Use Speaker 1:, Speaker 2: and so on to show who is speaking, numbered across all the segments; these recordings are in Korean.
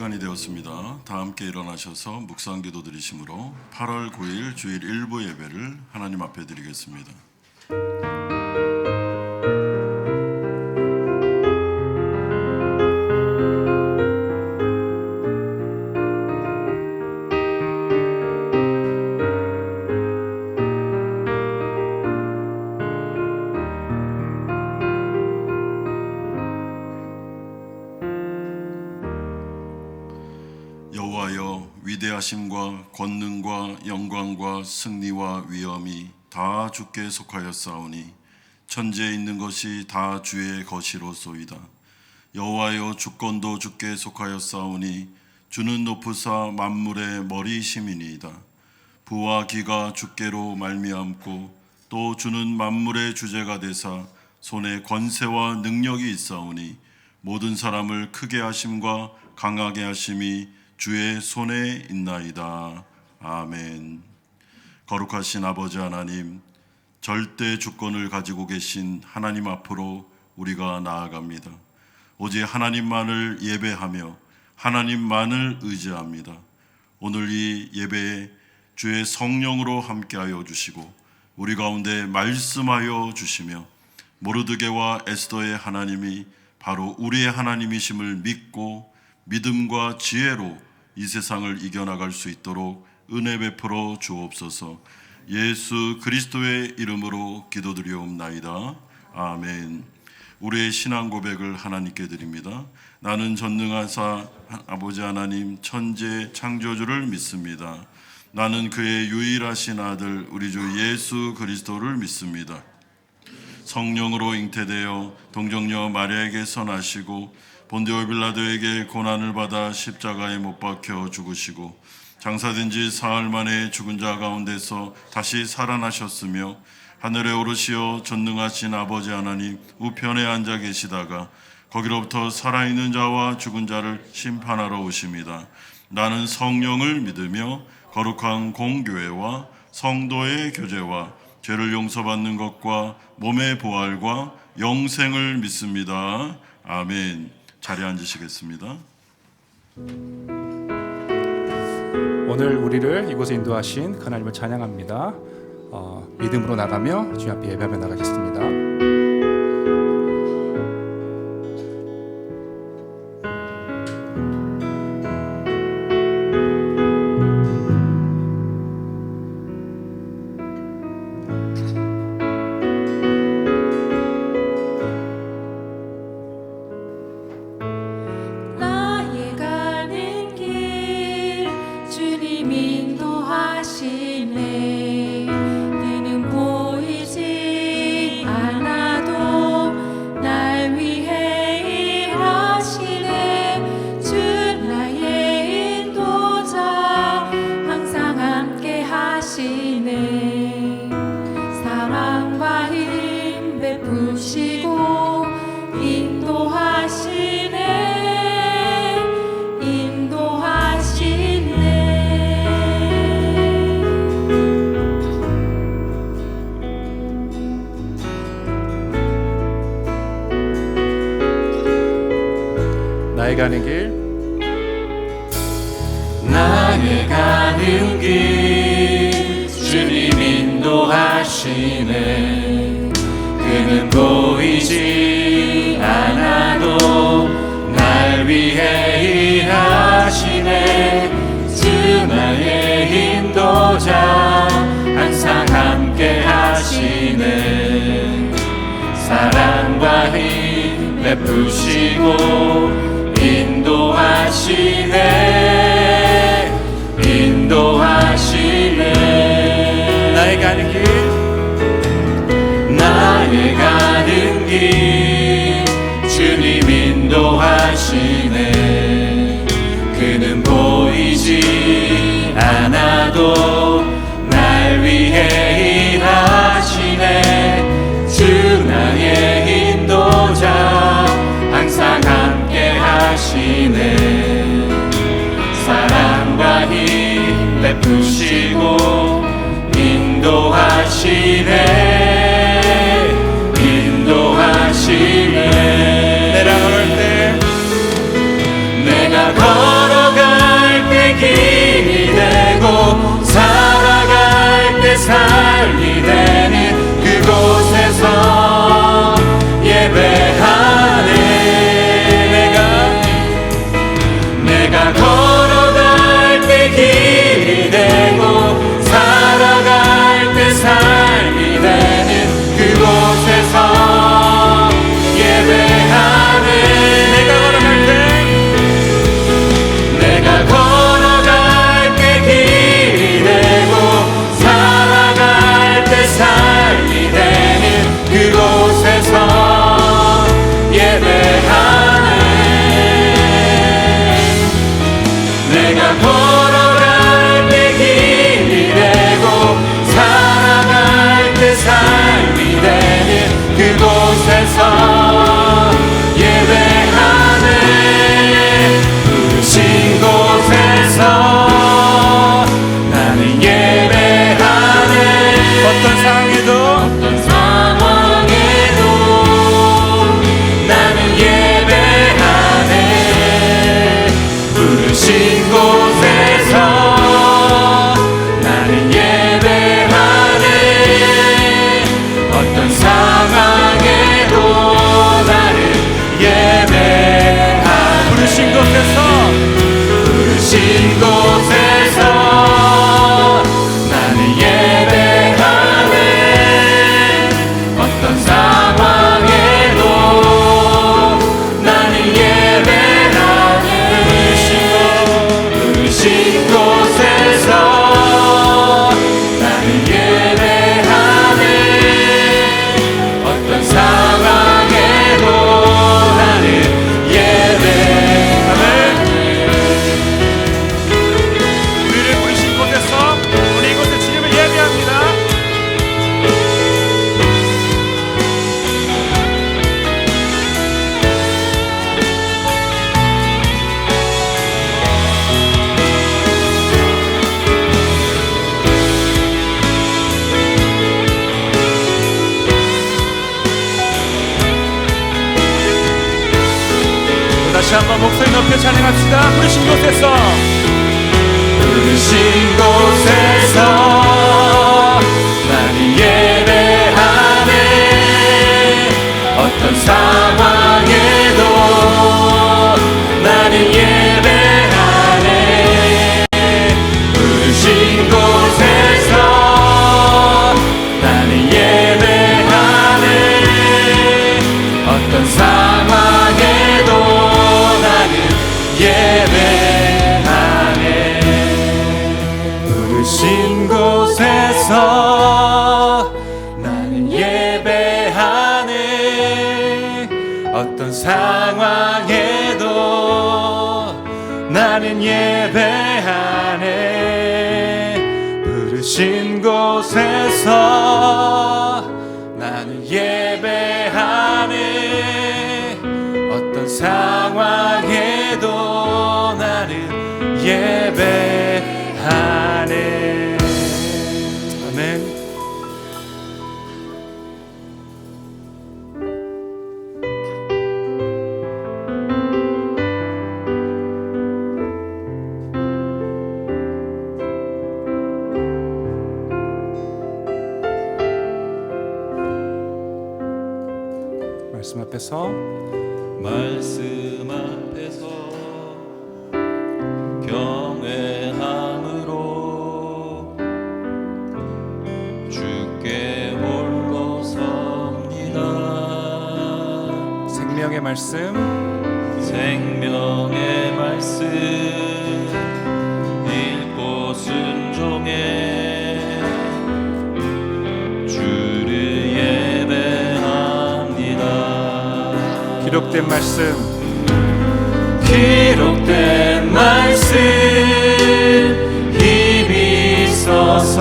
Speaker 1: 시간이 되었습니다. 다 함께 일어나셔서 묵상기도 드리심으로 8월 9일 주일 일부 예배를 하나님 앞에 드리겠습니다. 여호와여, 위대하심과 권능과 영광과 승리와 위엄이 다 주께 속하였사오니 천지에 있는 것이 다 주의 것이로소이다. 여호와여, 주권도 주께 속하였사오니 주는 높으사 만물의 머리심이니이다. 부와 기가 주께로 말미암고 또 주는 만물의 주제가 되사 손에 권세와 능력이 있사오니 모든 사람을 크게 하심과 강하게 하심이 주의 손에 있나이다. 아멘. 거룩하신 아버지 하나님, 절대 주권을 가지고 계신 하나님 앞으로 우리가 나아갑니다. 오직 하나님만을 예배하며 하나님만을 의지합니다. 오늘 이 예배에 주의 성령으로 함께하여 주시고 우리 가운데 말씀하여 주시며 모르드게와 에스더의 하나님이 바로 우리의 하나님이심을 믿고 믿음과 지혜로 이 세상을 이겨나갈 수 있도록 은혜 베풀어 주옵소서. 예수 그리스도의 이름으로 기도드리옵나이다. 아멘. 우리의 신앙 고백을 하나님께 드립니다. 나는 전능하사 아버지 하나님 천재 창조주를 믿습니다. 나는 그의 유일하신 아들 우리 주 예수 그리스도를 믿습니다. 성령으로 잉태되어 동정녀 마리아에게서 나시고 본디오 빌라도에게 고난을 받아 십자가에 못 박혀 죽으시고 장사된 지 사흘 만에 죽은 자 가운데서 다시 살아나셨으며 하늘에 오르시어 전능하신 아버지 하나님 우편에 앉아 계시다가 거기로부터 살아있는 자와 죽은 자를 심판하러 오십니다. 나는 성령을 믿으며 거룩한 공교회와 성도의 교제와 죄를 용서받는 것과 몸의 부활과 영생을 믿습니다. 아멘. 자리에 앉으시겠습니다.
Speaker 2: 오늘 우리를 이곳에 인도하신 하나님을 찬양합니다. 믿음으로 나가며 주님 앞에 예배하며 나가겠습니다. 나의 가는 길,
Speaker 3: 나의 가는 길 주님 인도하시네. 그는 보이지 않아도 날 위해 일하시네. 주 나의 인도자 항상 함께 하시네. 사랑과 힘 베푸시고 인도하시네. 인도하시네.
Speaker 2: 나의 가는 길,
Speaker 3: 나의 가는 길 주님 인도하시네. 그는 보이지 않아도 날 위해 일하시네. 주 나의 인도자 항상 함께 하시네. 사랑과 힘 베푸시고 인도하시네.
Speaker 2: 다시 한번 목소리 높여 찬양합시다. 부르신 곳에서
Speaker 3: 부르신 곳에서 나를 예배하네. 어떤 상황에도 나를 예배하네. 부르신 곳에서 나를 예배하네. 어떤 상황에도 나는 예배하네. 부르신 곳에서 나는 예배하네. 어떤 상황에도 나는 예배하네. 부르신 곳에서 나는 예배하네. 어떤 상황에도 나는 예배하네. 아멘.
Speaker 2: 말씀 앞에서
Speaker 3: 말씀 앞에서 경외함으로 주께 홀로 섭니다.
Speaker 2: 생명의 말씀,
Speaker 3: 생명의 말씀 읽고 순종해 주를 예배합니다.
Speaker 2: 기록된 말씀,
Speaker 3: 기록된 말씀 힘이 있어서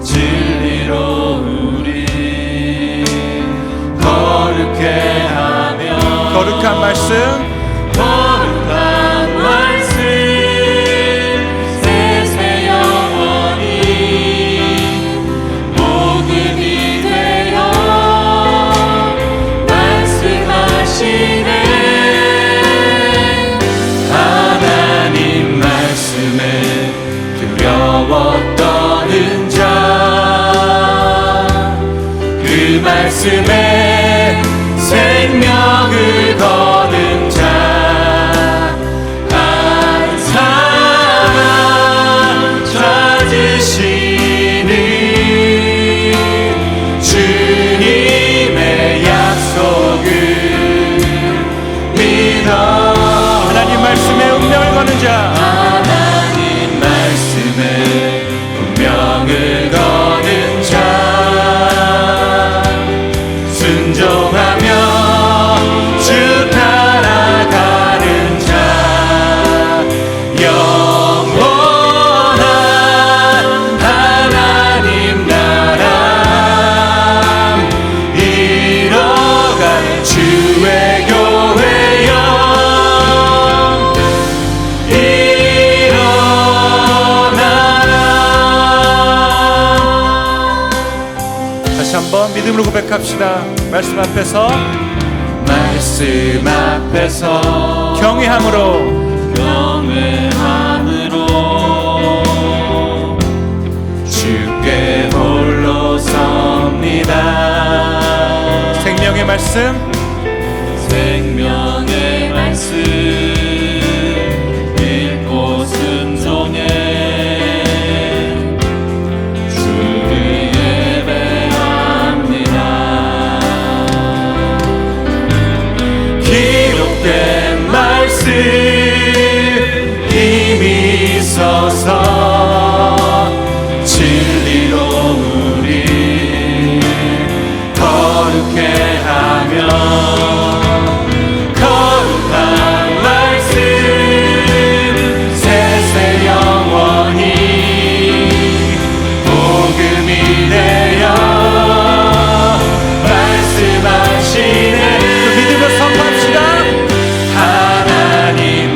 Speaker 3: 진리로 우리 거룩해 하며
Speaker 2: 거룩한 말씀,
Speaker 3: 거룩한 말씀 세세 영원히 복음이 되어 말씀하시네. 하나님 말씀에 두려워 떠는 자, 그 말씀에 생명을 거는 자, 한 사람 찾으시는 주님의 약속을 믿어.
Speaker 2: 하나님 말씀에 운명을 거는 자,
Speaker 3: 하나님 말씀에 운명을 거는 자, 순종하며 주 따라가는 자, 영원한 하나님 나라 이뤄가는 주의 교회여 일어나라.
Speaker 2: 다시 한번 믿음으로 고백합시다. 말씀 앞에서
Speaker 3: 말씀 앞에서
Speaker 2: 경외함으로
Speaker 3: 경외함으로 주께 홀로 섭니다.
Speaker 2: 생명의 말씀,
Speaker 3: 생명의 말씀 읽고 순종해 주를 예배합니다. 기록된 말씀 힘이 있어서 진리로 우리 거룩해 하며 거룩한 말씀 세세 영원히 복음이 되어 말씀하시네.
Speaker 2: 믿음으로 선포합시다.
Speaker 3: 하나님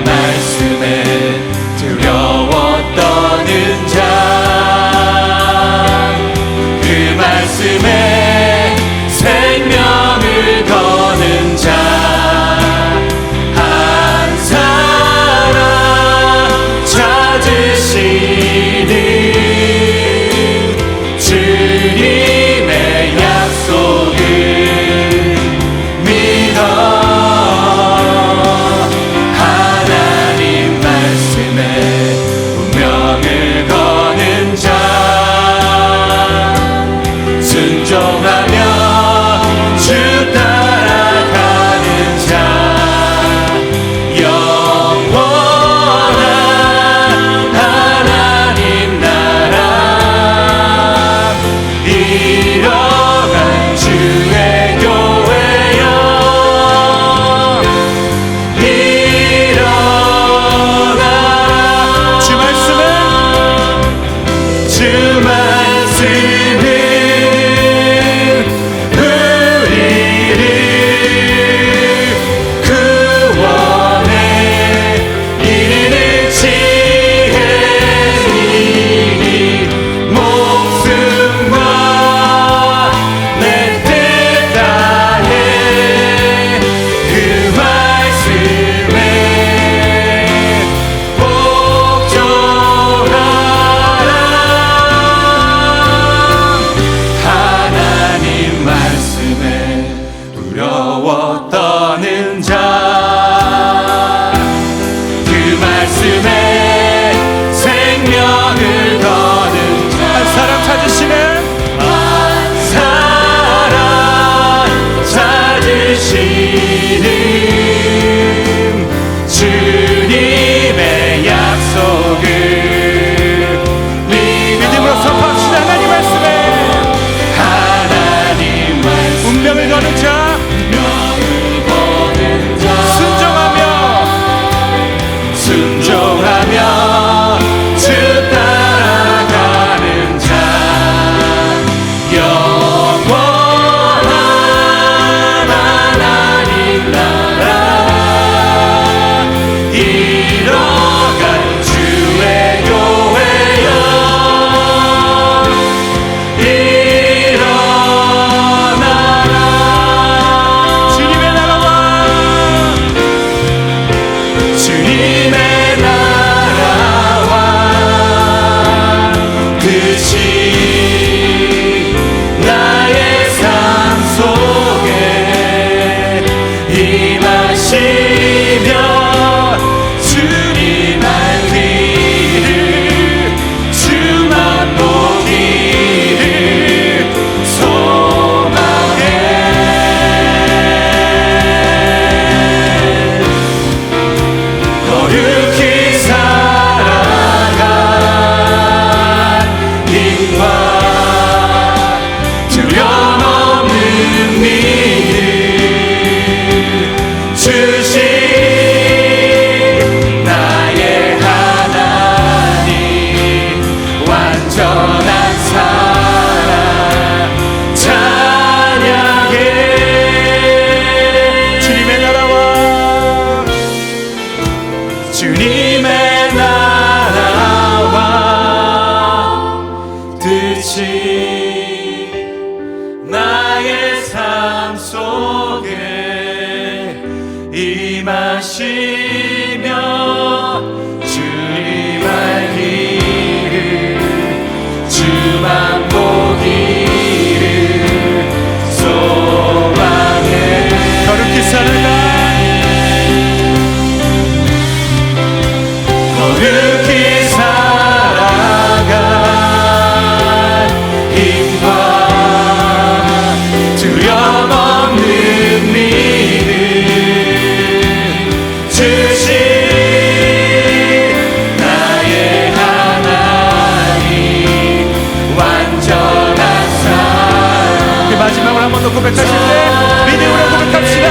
Speaker 2: 고백하실 때 믿음으로 고백합시다.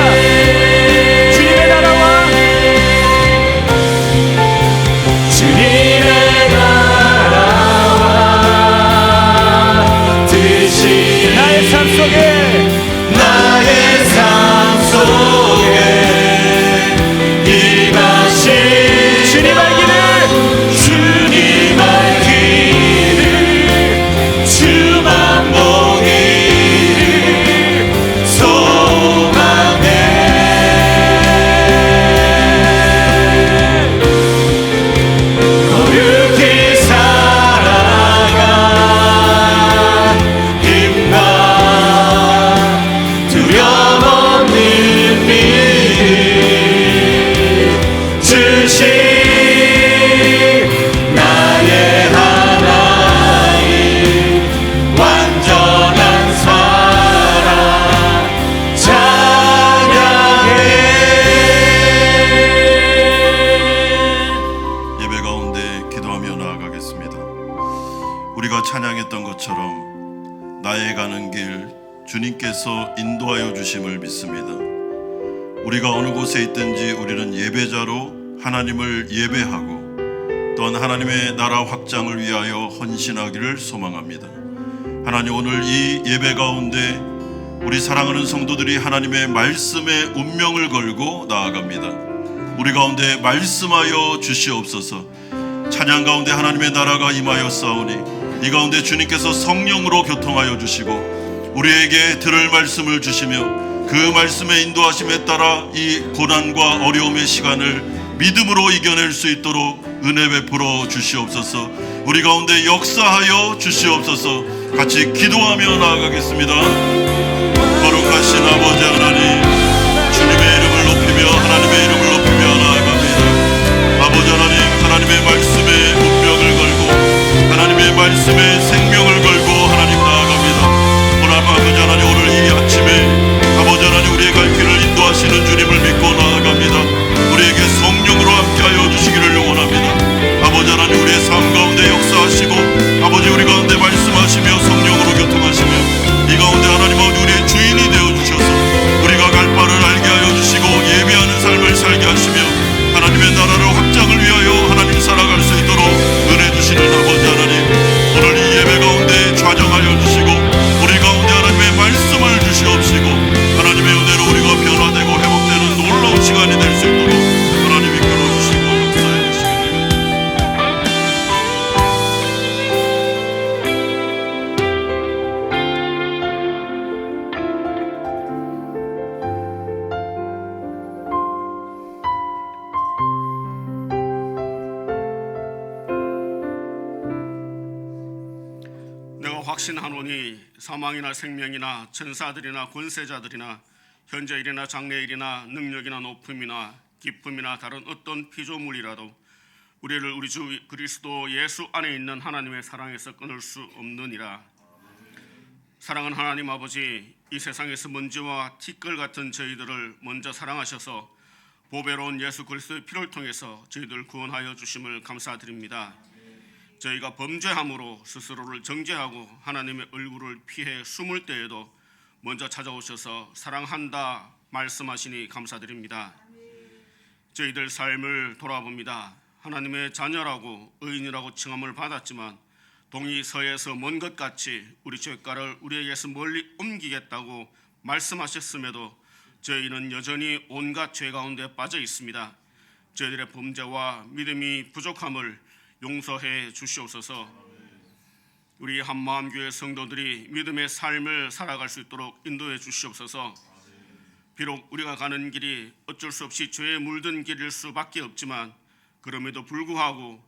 Speaker 2: 주님의 나라와
Speaker 3: 주님의 나라와 뜻이
Speaker 2: 나의 삶 속에
Speaker 3: 임하신
Speaker 2: 주님 알기를
Speaker 3: 주님 알기를 주만 보기를 소망해. 거룩히 살아가 힘과 두려움 없는 믿음 주신 나의 하나님 완전한 사랑 찬양해.
Speaker 1: 예배 가운데 기도하며 나아가겠습니다. 우리가 찬양했던 것처럼 나의 가는 길 주님께서 인도하여 주심을 믿습니다. 우리가 어느 곳에 있든지 우리는 예배자로 하나님을 예배하고 또한 하나님의 나라 확장을 위하여 헌신하기를 소망합니다. 하나님, 오늘 이 예배 가운데 우리 사랑하는 성도들이 하나님의 말씀에 운명을 걸고 나아갑니다. 우리 가운데 말씀하여 주시옵소서. 찬양 가운데 하나님의 나라가 임하여 싸우니 이 가운데 주님께서 성령으로 교통하여 주시고 우리에게 들을 말씀을 주시며 그 말씀의 인도하심에 따라 이 고난과 어려움의 시간을 믿음으로 이겨낼 수 있도록 은혜 베풀어 주시옵소서. 우리 가운데 역사하여 주시옵소서. 같이 기도하며 나아가겠습니다. 거룩하신 아버지 하나님, 주님의 이름을 높이며 하나님의 이름을 높이며 나아갑니다. 아버지 하나님, 하나님의 말씀에 운명을 걸고 하나님의 말씀에 생명을 걸고 하나님 나아갑니다. 오늘 아버지 하나님, 오늘 이 아침에 아버지 하나님 우리의 갈 길을 인도하시는 주님을 믿고 나아갑니다. 우리에게 성령으로 함께하여 주시기를 원합니다. 아버지 하나님, 우리의 삶 가운데 역사하시고 아버지 우리 가운데 말씀하시며 성령으로 교통하시며 이 가운데 하나님 아버지 우리의 주인이 되어주셔서 우리
Speaker 4: 신하노니 사망이나 생명이나 천사들이나 권세자들이나 현재일이나 장래일이나 능력이나 높음이나 기쁨이나 다른 어떤 피조물이라도 우리를 우리 주 그리스도 예수 안에 있는 하나님의 사랑에서 끊을 수 없느니라. 사랑은 하나님 아버지, 이 세상에서 먼지와 티끌 같은 저희들을 먼저 사랑하셔서 보배로운 예수 그리스도의 피를 통해서 저희들 구원하여 주심을 감사드립니다. 저희가 범죄함으로 스스로를 정죄하고 하나님의 얼굴을 피해 숨을 때에도 먼저 찾아오셔서 사랑한다 말씀하시니 감사드립니다. 저희들 삶을 돌아봅니다. 하나님의 자녀라고 의인이라고 칭함을 받았지만 동이 서에서 먼 것 같이 우리 죄가를 우리에게서 멀리 옮기겠다고 말씀하셨음에도 저희는 여전히 온갖 죄 가운데 빠져 있습니다. 저희들의 범죄와 믿음이 부족함을 용서해 주시옵소서. 우리 한마음교회 성도들이 믿음의 삶을 살아갈 수 있도록 인도해 주시옵소서. 비록 우리가 가는 길이 어쩔 수 없이 죄에 물든 길일 수밖에 없지만 그럼에도 불구하고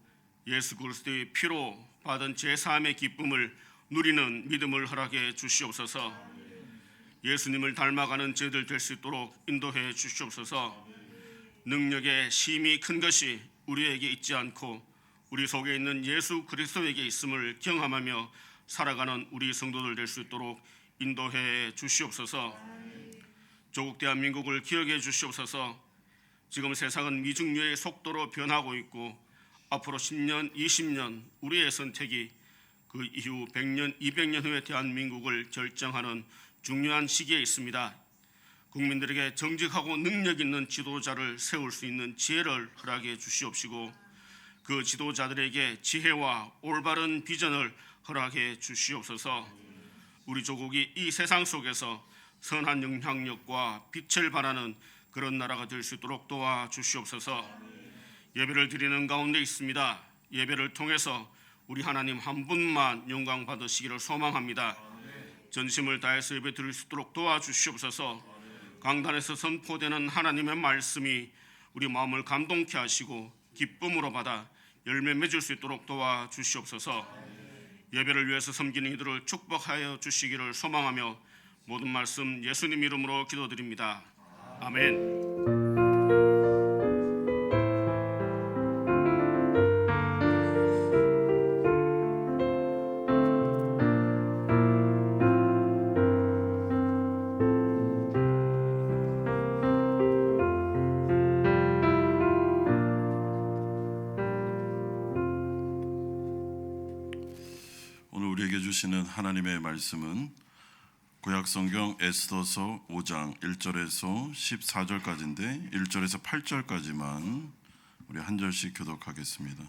Speaker 4: 예수 그리스도의 피로 받은 제사함의 기쁨을 누리는 믿음을 허락해 주시옵소서. 예수님을 닮아가는 저희들 될 수 있도록 인도해 주시옵소서. 능력의 힘이 큰 것이 우리에게 있지 않고 우리 속에 있는 예수 그리스도에게 있음을 경험하며 살아가는 우리 성도들 될 수 있도록 인도해 주시옵소서. 조국 대한민국을 기억해 주시옵소서. 지금 세상은 미중유의 속도로 변하고 있고 앞으로 10년, 20년 우리의 선택이 그 이후 100년, 200년 후의 대한민국을 결정하는 중요한 시기에 있습니다. 국민들에게 정직하고 능력 있는 지도자를 세울 수 있는 지혜를 허락해 주시옵시고 그 지도자들에게 지혜와 올바른 비전을 허락해 주시옵소서. 우리 조국이 이 세상 속에서 선한 영향력과 빛을 발하는 그런 나라가 될 수 있도록 도와주시옵소서. 예배를 드리는 가운데 있습니다. 예배를 통해서 우리 하나님 한 분만 영광 받으시기를 소망합니다. 전심을 다해서 예배 드릴 수 있도록 도와주시옵소서. 강단에서 선포되는 하나님의 말씀이 우리 마음을 감동케 하시고 기쁨으로 받아 열매 맺을 수 있도록 도와주시옵소서. 예배를 위해서 섬기는 이들을 축복하여 주시기를 소망하며 모든 말씀 예수님 이름으로 기도드립니다. 아멘.
Speaker 1: 오늘 우리에게 주시는 하나님의 말씀은 구약성경 에스더서 5장 1절에서 14절까지인데 1절에서 8절까지만 우리 한 절씩 교독하겠습니다.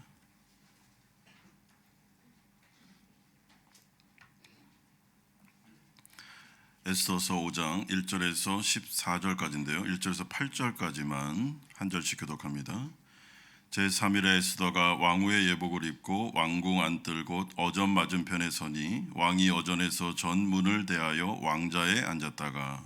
Speaker 1: 에스더서 5장 1절에서 14절까지인데요. 1절에서 8절까지만 한 절씩 교독합니다. 제3일에 에스더가 왕후의 예복을 입고 왕궁 안뜰 곳 어전 맞은편에 서니 왕이 어전에서 전 문을 대하여 왕자에 앉았다가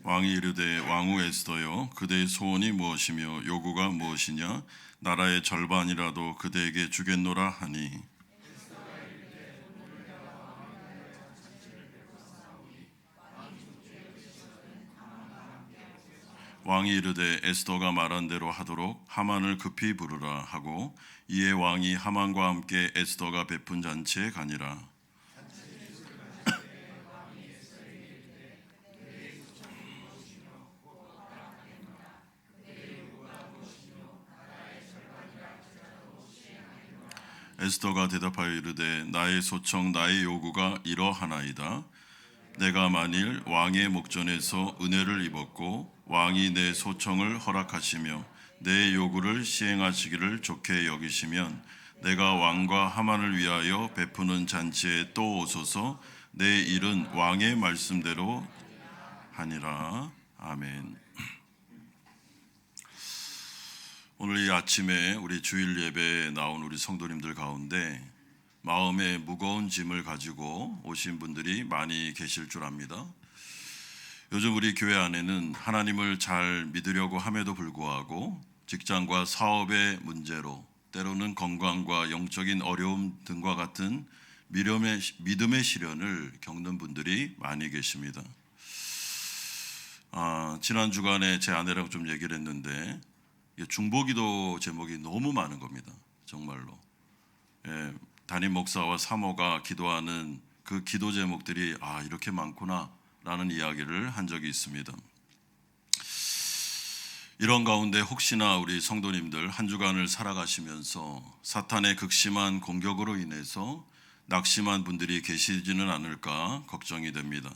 Speaker 1: 왕이 이르되 왕후 에스더여 그대의 소원이 무엇이며 요구가 무엇이냐 나라의 절반이라도 그대에게 주겠노라 하니 왕이 이르되 에스더가 말한 대로 하도록 하만을 급히 부르라 하고 이에 왕이 하만과 함께 에스더가 베푼 잔치에 가니라. 에스더가 대답하여 이르되 나의 소청 나의 요구가 이러하나이다. 내가 만일 왕의 목전에서 은혜를 입었고 왕이 내 소청을 허락하시며 내 요구를 시행하시기를 좋게 여기시면 내가 왕과 하만을 위하여 베푸는 잔치에 또 오소서. 내 일은 왕의 말씀대로 하니라. 아멘. 오늘 이 아침에 우리 주일 예배에 나온 우리 성도님들 가운데 마음에 무거운 짐을 가지고 오신 분들이 많이 계실 줄 압니다. 요즘 우리 교회 안에는 하나님을 잘 믿으려고 함에도 불구하고 직장과 사업의 문제로 때로는 건강과 영적인 어려움 등과 같은 믿음의 시련을 겪는 분들이 많이 계십니다. 지난 주간에 제 아내랑 좀 얘기를 했는데 중보기도 제목이 너무 많은 겁니다. 정말로. 담임 목사와 사모가 기도하는 그 기도 제목들이 이렇게 많구나 라는 이야기를 한 적이 있습니다. 이런 가운데 혹시나 우리 성도님들 한 주간을 살아가시면서 사탄의 극심한 공격으로 인해서 낙심한 분들이 계시지는 않을까 걱정이 됩니다.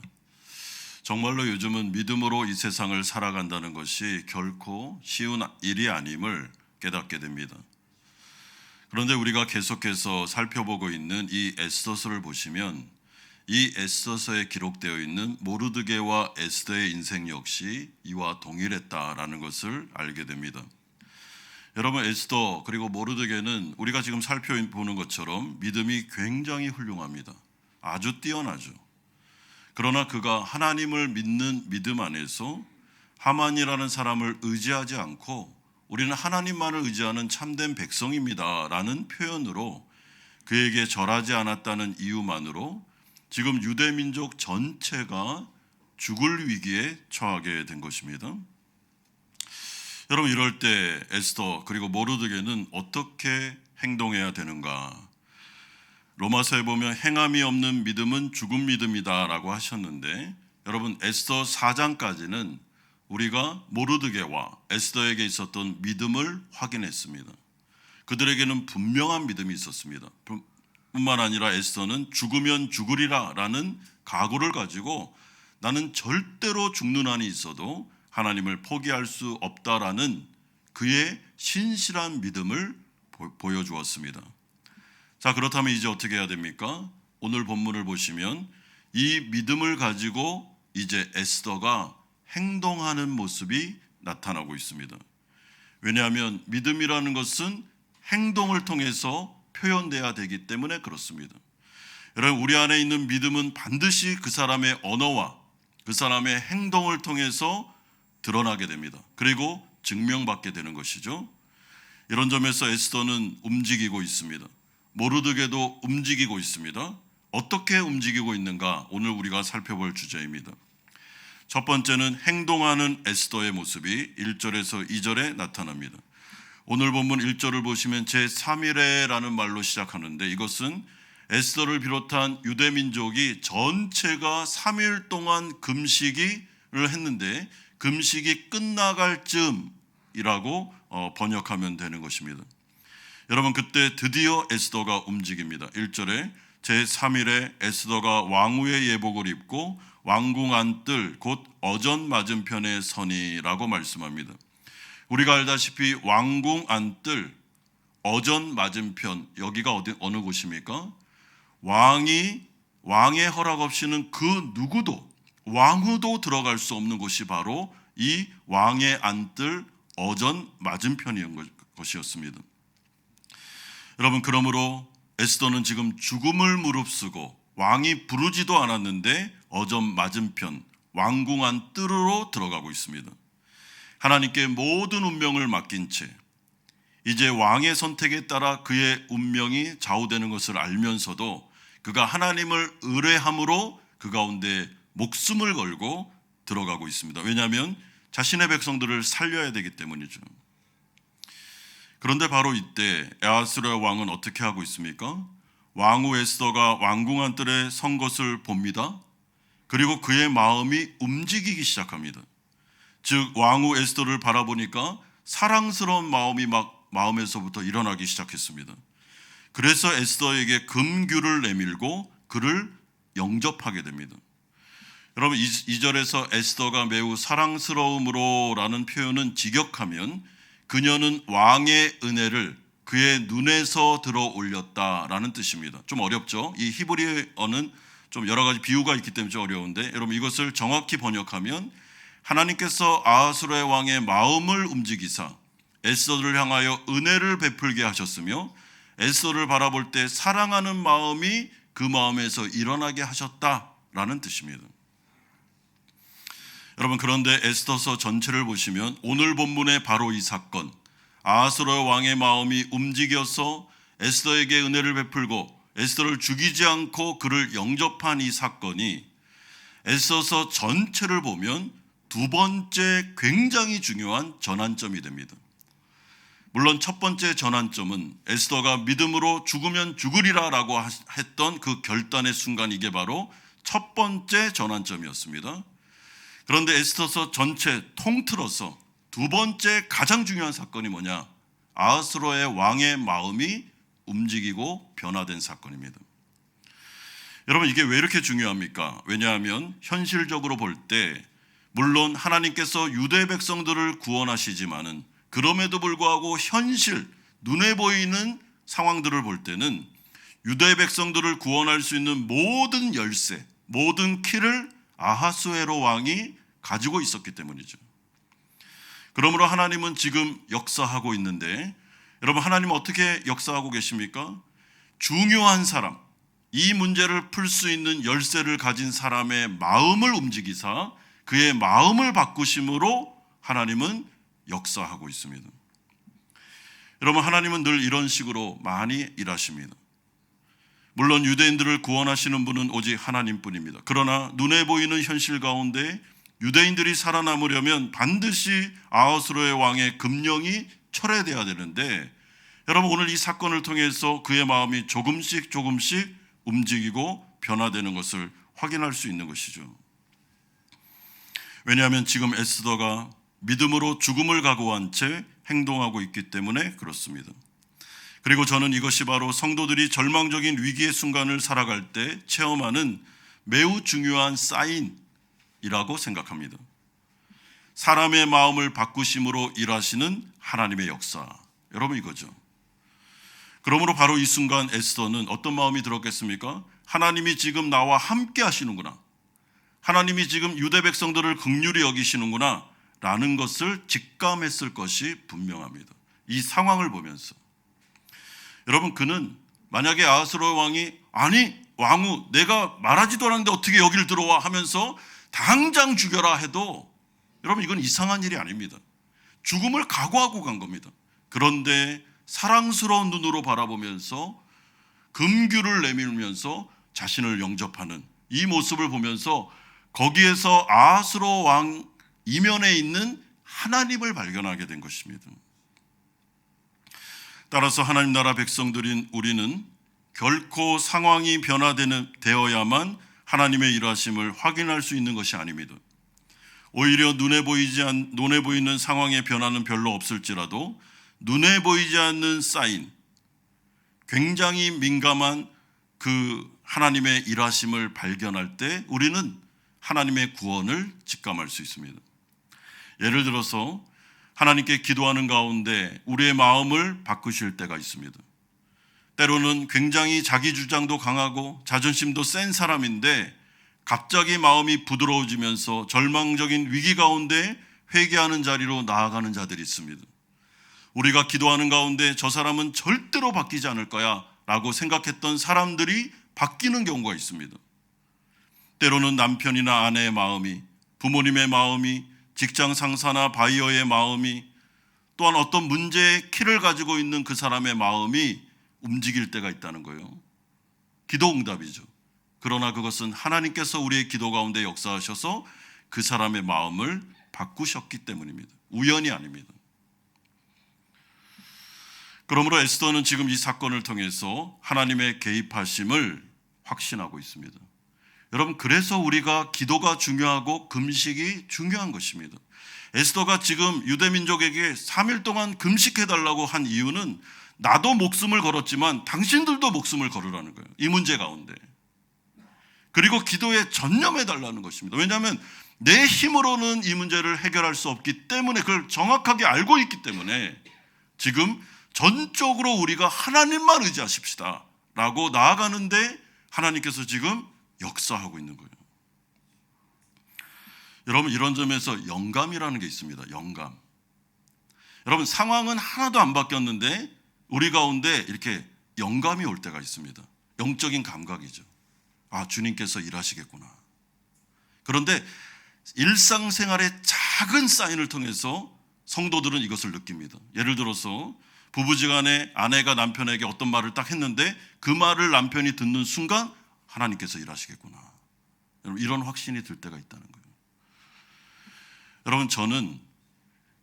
Speaker 1: 정말로 요즘은 믿음으로 이 세상을 살아간다는 것이 결코 쉬운 일이 아님을 깨닫게 됩니다. 그런데 우리가 계속해서 살펴보고 있는 이 에스더서를 보시면 이 에스더서에 기록되어 있는 모르드게와 에스더의 인생 역시 이와 동일했다라는 것을 알게 됩니다. 여러분, 에스더 그리고 모르드게는 우리가 지금 살펴보는 것처럼 믿음이 굉장히 훌륭합니다. 아주 뛰어나죠. 그러나 그가 하나님을 믿는 믿음 안에서 하만이라는 사람을 의지하지 않고 우리는 하나님만을 의지하는 참된 백성입니다 라는 표현으로 그에게 절하지 않았다는 이유만으로 지금 유대민족 전체가 죽을 위기에 처하게 된 것입니다. 여러분, 이럴 때 에스더 그리고 모르드게는 어떻게 행동해야 되는가? 로마서에 보면 행함이 없는 믿음은 죽은 믿음이다 라고 하셨는데, 여러분 에스더 4장까지는 우리가 모르드게와 에스더에게 있었던 믿음을 확인했습니다. 그들에게는 분명한 믿음이 있었습니다. 뿐만 아니라 에스더는 죽으면 죽으리라 라는 각오를 가지고 나는 절대로 죽는 한이 있어도 하나님을 포기할 수 없다라는 그의 신실한 믿음을 보여주었습니다. 자, 그렇다면 이제 어떻게 해야 됩니까? 오늘 본문을 보시면 이 믿음을 가지고 이제 에스더가 행동하는 모습이 나타나고 있습니다. 왜냐하면 믿음이라는 것은 행동을 통해서 표현돼야 되기 때문에 그렇습니다. 여러분, 우리 안에 있는 믿음은 반드시 그 사람의 언어와 그 사람의 행동을 통해서 드러나게 됩니다. 그리고 증명받게 되는 것이죠. 이런 점에서 에스더는 움직이고 있습니다. 모르드게도 움직이고 있습니다. 어떻게 움직이고 있는가? 오늘 우리가 살펴볼 주제입니다. 첫 번째는 행동하는 에스더의 모습이 1절에서 2절에 나타납니다. 오늘 본문 1절을 보시면 제3일에라는 말로 시작하는데, 이것은 에스더를 비롯한 유대민족이 전체가 3일 동안 금식을 했는데 금식이 끝나갈 즈음이라고 번역하면 되는 것입니다. 여러분, 그때 드디어 에스더가 움직입니다. 1절에 제3일에 에스더가 왕후의 예복을 입고 왕궁 안뜰 곧 어전 맞은편에 서니라고 말씀합니다. 우리가 알다시피 왕궁 안뜰 어전 맞은편, 여기가 어느 곳입니까? 왕의 허락 없이는 그 누구도, 왕후도 들어갈 수 없는 곳이 바로 이 왕의 안뜰 어전 맞은편이었던 것이었습니다. 여러분, 그러므로 에스더는 지금 죽음을 무릅쓰고 왕이 부르지도 않았는데 어전 맞은편 왕궁 안 뜰으로 들어가고 있습니다. 하나님께 모든 운명을 맡긴 채 이제 왕의 선택에 따라 그의 운명이 좌우되는 것을 알면서도 그가 하나님을 의뢰함으로 그 가운데 목숨을 걸고 들어가고 있습니다. 왜냐하면 자신의 백성들을 살려야 되기 때문이죠. 그런데 바로 이때 아하스랴 왕은 어떻게 하고 있습니까? 왕후 에스더가 왕궁 안뜰에 선 것을 봅니다. 그리고 그의 마음이 움직이기 시작합니다. 즉 왕후 에스더를 바라보니까 사랑스러운 마음이 막 마음에서부터 일어나기 시작했습니다. 그래서 에스더에게 금규를 내밀고 그를 영접하게 됩니다. 여러분, 2절에서 에스더가 매우 사랑스러움으로 라는 표현은 직역하면 그녀는 왕의 은혜를 그의 눈에서 들어 올렸다라는 뜻입니다. 좀 어렵죠? 이 히브리어는 좀 여러 가지 비유가 있기 때문에 좀 어려운데, 여러분 이것을 정확히 번역하면 하나님께서 아하스랴 왕의 마음을 움직이사 에스더를 향하여 은혜를 베풀게 하셨으며 에스더를 바라볼 때 사랑하는 마음이 그 마음에서 일어나게 하셨다라는 뜻입니다. 여러분, 그런데 에스더서 전체를 보시면 오늘 본문의 바로 이 사건, 아하스웨로 왕의 마음이 움직여서 에스더에게 은혜를 베풀고 에스더를 죽이지 않고 그를 영접한 이 사건이 에스더서 전체를 보면 두 번째 굉장히 중요한 전환점이 됩니다. 물론 첫 번째 전환점은 에스더가 믿음으로 죽으면 죽으리라 라고 했던 그 결단의 순간, 이게 바로 첫 번째 전환점이었습니다. 그런데 에스더서 전체 통틀어서 두 번째 가장 중요한 사건이 뭐냐? 아하스웨로의 왕의 마음이 움직이고 변화된 사건입니다. 여러분, 이게 왜 이렇게 중요합니까? 왜냐하면 현실적으로 볼 때 물론 하나님께서 유대 백성들을 구원하시지만은 그럼에도 불구하고 현실, 눈에 보이는 상황들을 볼 때는 유대 백성들을 구원할 수 있는 모든 열쇠, 모든 키를 아하스웨로 왕이 가지고 있었기 때문이죠. 그러므로 하나님은 지금 역사하고 있는데, 여러분, 하나님은 어떻게 역사하고 계십니까? 중요한 사람, 이 문제를 풀 수 있는 열쇠를 가진 사람의 마음을 움직이사 그의 마음을 바꾸심으로 하나님은 역사하고 있습니다. 여러분, 하나님은 늘 이런 식으로 많이 일하십니다. 물론 유대인들을 구원하시는 분은 오직 하나님뿐입니다. 그러나 눈에 보이는 현실 가운데 유대인들이 살아남으려면 반드시 아하스웨로의 왕의 금령이 철회돼야 되는데, 여러분, 오늘 이 사건을 통해서 그의 마음이 조금씩 움직이고 변화되는 것을 확인할 수 있는 것이죠. 왜냐하면 지금 에스더가 믿음으로 죽음을 각오한 채 행동하고 있기 때문에 그렇습니다. 그리고 저는 이것이 바로 성도들이 절망적인 위기의 순간을 살아갈 때 체험하는 매우 중요한 사인이라고 생각합니다. 사람의 마음을 바꾸심으로 일하시는 하나님의 역사, 여러분, 이거죠. 그러므로 바로 이 순간 에스더는 어떤 마음이 들었겠습니까? 하나님이 지금 나와 함께 하시는구나, 하나님이 지금 유대 백성들을 긍휼히 여기시는구나 라는 것을 직감했을 것이 분명합니다. 이 상황을 보면서. 여러분, 그는 만약에 아하스웨로 왕이 아니 왕후, 내가 말하지도 않았는데 어떻게 여기를 들어와 하면서 당장 죽여라 해도, 여러분, 이건 이상한 일이 아닙니다. 죽음을 각오하고 간 겁니다. 그런데 사랑스러운 눈으로 바라보면서 금규를 내밀면서 자신을 영접하는 이 모습을 보면서 거기에서 아하스웨로 왕 이면에 있는 하나님을 발견하게 된 것입니다. 따라서 하나님 나라 백성들인 우리는 결코 상황이 변화되어야만 하나님의 일하심을 확인할 수 있는 것이 아닙니다. 오히려 눈에 보이는 상황의 변화는 별로 없을지라도 눈에 보이지 않는 사인, 굉장히 민감한 그 하나님의 일하심을 발견할 때 우리는 하나님의 구원을 직감할 수 있습니다. 예를 들어서 하나님께 기도하는 가운데 우리의 마음을 바꾸실 때가 있습니다. 때로는 굉장히 자기 주장도 강하고 자존심도 센 사람인데 갑자기 마음이 부드러워지면서 절망적인 위기 가운데 회개하는 자리로 나아가는 자들이 있습니다. 우리가 기도하는 가운데 저 사람은 절대로 바뀌지 않을 거야 라고 생각했던 사람들이 바뀌는 경우가 있습니다. 때로는 남편이나 아내의 마음이, 부모님의 마음이, 직장 상사나 바이어의 마음이, 또한 어떤 문제의 키를 가지고 있는 그 사람의 마음이 움직일 때가 있다는 거예요. 기도 응답이죠. 그러나 그것은 하나님께서 우리의 기도 가운데 역사하셔서 그 사람의 마음을 바꾸셨기 때문입니다. 우연이 아닙니다. 그러므로 에스더는 지금 이 사건을 통해서 하나님의 개입하심을 확신하고 있습니다. 여러분, 그래서 우리가 기도가 중요하고 금식이 중요한 것입니다. 에스더가 지금 유대민족에게 3일 동안 금식해달라고 한 이유는 나도 목숨을 걸었지만 당신들도 목숨을 걸으라는 거예요. 이 문제 가운데. 그리고 기도에 전념해달라는 것입니다. 왜냐하면 내 힘으로는 이 문제를 해결할 수 없기 때문에, 그걸 정확하게 알고 있기 때문에 지금 전적으로 우리가 하나님만 의지하십시다 라고 나아가는데 하나님께서 지금 역사하고 있는 거예요. 여러분, 이런 점에서 영감이라는 게 있습니다. 영감. 여러분, 상황은 하나도 안 바뀌었는데 우리 가운데 이렇게 영감이 올 때가 있습니다. 영적인 감각이죠. 아, 주님께서 일하시겠구나. 그런데 일상생활의 작은 사인을 통해서 성도들은 이것을 느낍니다. 예를 들어서 부부지간에 아내가 남편에게 어떤 말을 딱 했는데 그 말을 남편이 듣는 순간 하나님께서 일하시겠구나. 여러분, 이런 확신이 들 때가 있다는 거예요. 여러분, 저는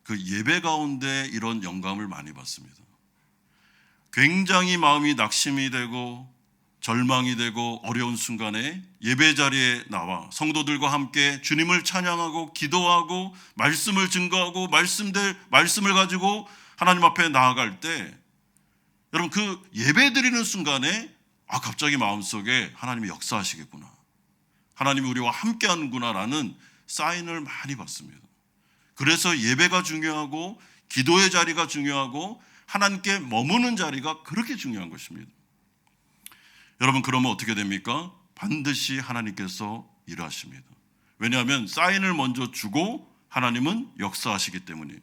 Speaker 1: 그 예배 가운데 이런 영감을 많이 받습니다. 굉장히 마음이 낙심이 되고 절망이 되고 어려운 순간에 예배 자리에 나와 성도들과 함께 주님을 찬양하고 기도하고 말씀을 증거하고 말씀을 가지고 하나님 앞에 나아갈 때 여러분, 그 예배 드리는 순간에 갑자기 마음속에 하나님이 역사하시겠구나, 하나님이 우리와 함께 하는구나라는 사인을 많이 받습니다. 그래서 예배가 중요하고 기도의 자리가 중요하고 하나님께 머무는 자리가 그렇게 중요한 것입니다. 여러분, 그러면 어떻게 됩니까? 반드시 하나님께서 일하십니다. 왜냐하면 사인을 먼저 주고 하나님은 역사하시기 때문이에요.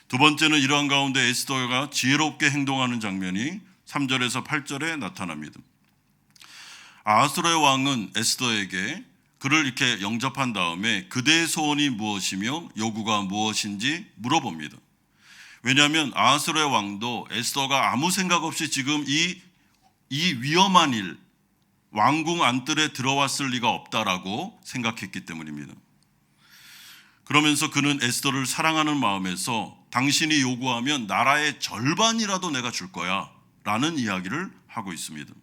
Speaker 1: 두 번째는 이러한 가운데 에스더가 지혜롭게 행동하는 장면이 3절에서 8절에 나타납니다. 아하수르의 왕은 에스더에게 그를 이렇게 영접한 다음에 그대의 소원이 무엇이며 요구가 무엇인지 물어봅니다. 왜냐하면 아하수르의 왕도 에스더가 아무 생각 없이 지금 이 위험한 일, 왕궁 안뜰에 들어왔을 리가 없다라고 생각했기 때문입니다. 그러면서 그는 에스더를 사랑하는 마음에서 당신이 요구하면 나라의 절반이라도 내가 줄 거야 라는 이야기를 하고 있습니다.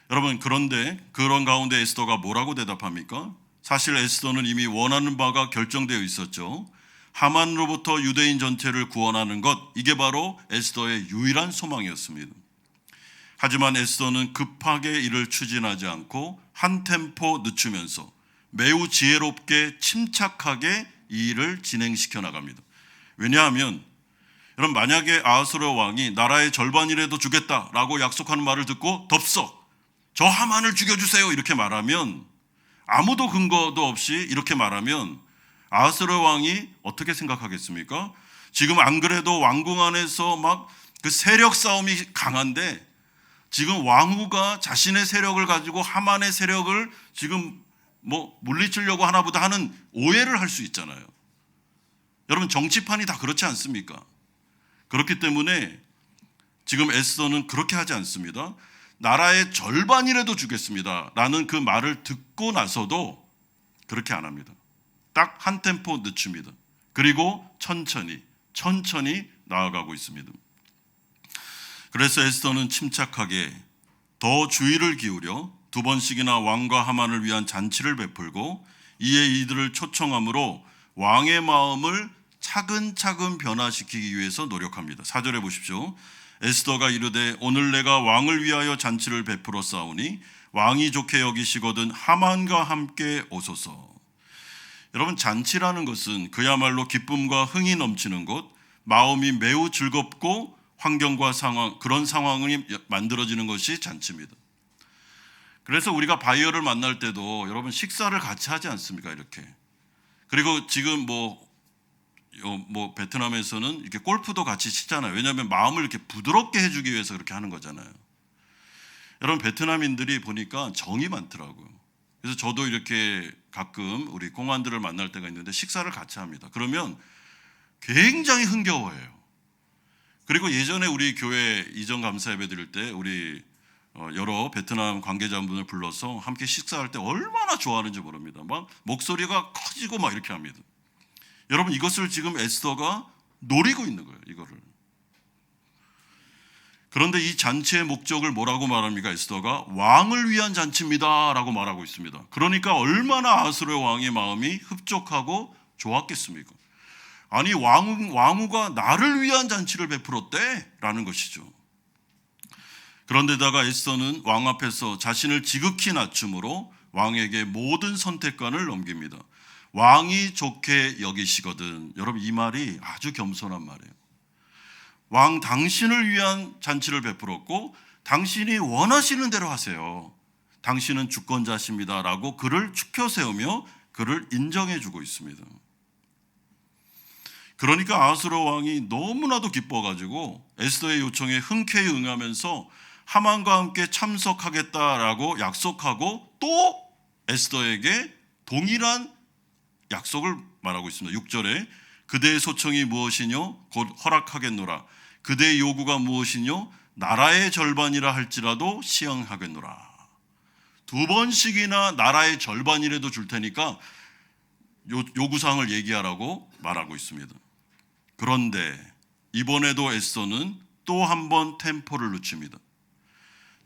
Speaker 1: 여러분, 그런데 그런 가운데 에스더가 뭐라고 대답합니까? 사실 에스더는 이미 원하는 바가 결정되어 있었죠. 하만으로부터 유대인 전체를 구원하는 것, 이게 바로 에스더의 유일한 소망이었습니다. 하지만 에스더는 급하게 이를 추진하지 않고 한 템포 늦추면서 매우 지혜롭게 침착하게 이 일을 진행시켜 나갑니다. 왜냐하면 여러분, 만약에 아하수르 왕이 나라의 절반이라도 주겠다라고 약속하는 말을 듣고 덥석 저 하만을 죽여주세요 이렇게 말하면, 아무도 근거도 없이 이렇게 말하면 아하수르 왕이 어떻게 생각하겠습니까? 지금 안 그래도 왕궁 안에서 막 그 세력 싸움이 강한데 지금 왕후가 자신의 세력을 가지고 하만의 세력을 지금 물리치려고 하나 보다 하는 오해를 할 수 있잖아요. 여러분, 정치판이 다 그렇지 않습니까? 그렇기 때문에 지금 에스더는 그렇게 하지 않습니다. 나라의 절반이라도 주겠습니다 라는 그 말을 듣고 나서도 그렇게 안 합니다. 딱 한 템포 늦춥니다. 그리고 천천히 나아가고 있습니다. 그래서 에스더는 침착하게 더 주의를 기울여 두 번씩이나 왕과 하만을 위한 잔치를 베풀고 이에 이들을 초청함으로 왕의 마음을 차근차근 변화시키기 위해서 노력합니다. 4절에 보십시오. 에스더가 이르되 오늘 내가 왕을 위하여 잔치를 베풀어 싸우니 왕이 좋게 여기시거든 하만과 함께 오소서. 여러분, 잔치라는 것은 그야말로 기쁨과 흥이 넘치는 곳, 마음이 매우 즐겁고 환경과 상황, 그런 상황이 만들어지는 것이 잔치입니다. 그래서 우리가 바이어를 만날 때도 여러분 식사를 같이 하지 않습니까? 이렇게. 그리고 지금 베트남에서는 이렇게 골프도 같이 치잖아요. 왜냐하면 마음을 이렇게 부드럽게 해주기 위해서 그렇게 하는 거잖아요. 여러분, 베트남인들이 보니까 정이 많더라고요. 그래서 저도 이렇게 가끔 우리 공안들을 만날 때가 있는데 식사를 같이 합니다. 그러면 굉장히 흥겨워해요. 그리고 예전에 우리 교회 이전 감사 예배 드릴 때 우리 여러 베트남 관계자분을 불러서 함께 식사할 때 얼마나 좋아하는지 모릅니다. 막 목소리가 커지고 막 이렇게 합니다. 여러분, 이것을 지금 에스더가 노리고 있는 거예요. 이거를. 그런데 이 잔치의 목적을 뭐라고 말합니까? 에스더가 왕을 위한 잔치입니다 라고 말하고 있습니다. 그러니까 얼마나 아하수르 왕의 마음이 흡족하고 좋았겠습니까? 아니, 왕후가 나를 위한 잔치를 베풀었대 라는 것이죠. 그런데다가 에스더는 왕 앞에서 자신을 지극히 낮춤으로 왕에게 모든 선택권을 넘깁니다. 왕이 좋게 여기시거든. 여러분, 이 말이 아주 겸손한 말이에요. 왕 당신을 위한 잔치를 베풀었고 당신이 원하시는 대로 하세요. 당신은 주권자십니다 라고 그를 축혀 세우며 그를 인정해 주고 있습니다. 그러니까 아하수르 왕이 너무나도 기뻐가지고 에스더의 요청에 흔쾌히 응하면서 하만과 함께 참석하겠다라고 약속하고 또 에스더에게 동일한 약속을 말하고 있습니다. 6절에 그대의 소청이 무엇이뇨? 곧 허락하겠노라. 그대의 요구가 무엇이뇨? 나라의 절반이라 할지라도 시행하겠노라. 두 번씩이나 나라의 절반이라도 줄 테니까 요구사항을 얘기하라고 말하고 있습니다. 그런데 이번에도 에스더는 또 한 번 템포를 늦춥니다.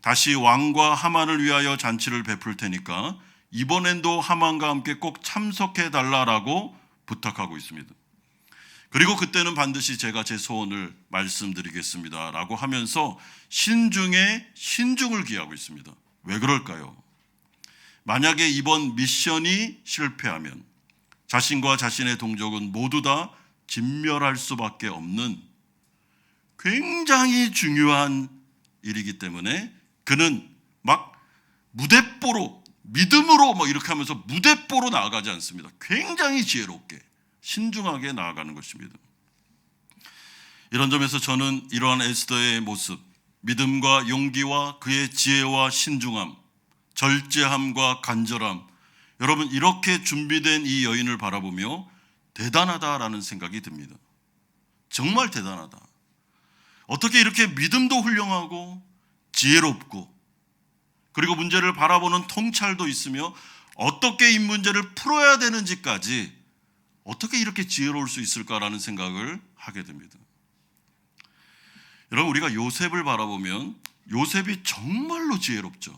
Speaker 1: 다시 왕과 하만을 위하여 잔치를 베풀 테니까 이번엔도 하만과 함께 꼭 참석해 달라라고 부탁하고 있습니다. 그리고 그때는 반드시 제가 제 소원을 말씀드리겠습니다 라고 하면서 신중에 신중을 기하고 있습니다. 왜 그럴까요? 만약에 이번 미션이 실패하면 자신과 자신의 동족은 모두 다 진멸할 수밖에 없는 굉장히 중요한 일이기 때문에 그는 막 무대뽀로 믿음으로 막 이렇게 하면서 무대뽀로 나아가지 않습니다. 굉장히 지혜롭게 신중하게 나아가는 것입니다. 이런 점에서 저는 이러한 에스더의 모습, 믿음과 용기와 그의 지혜와 신중함, 절제함과 간절함, 여러분 이렇게 준비된 이 여인을 바라보며 대단하다라는 생각이 듭니다. 정말 대단하다. 어떻게 이렇게 믿음도 훌륭하고 지혜롭고 그리고 문제를 바라보는 통찰도 있으며 어떻게 이 문제를 풀어야 되는지까지 어떻게 이렇게 지혜로울 수 있을까라는 생각을 하게 됩니다. 여러분 우리가 요셉을 바라보면 요셉이 정말로 지혜롭죠.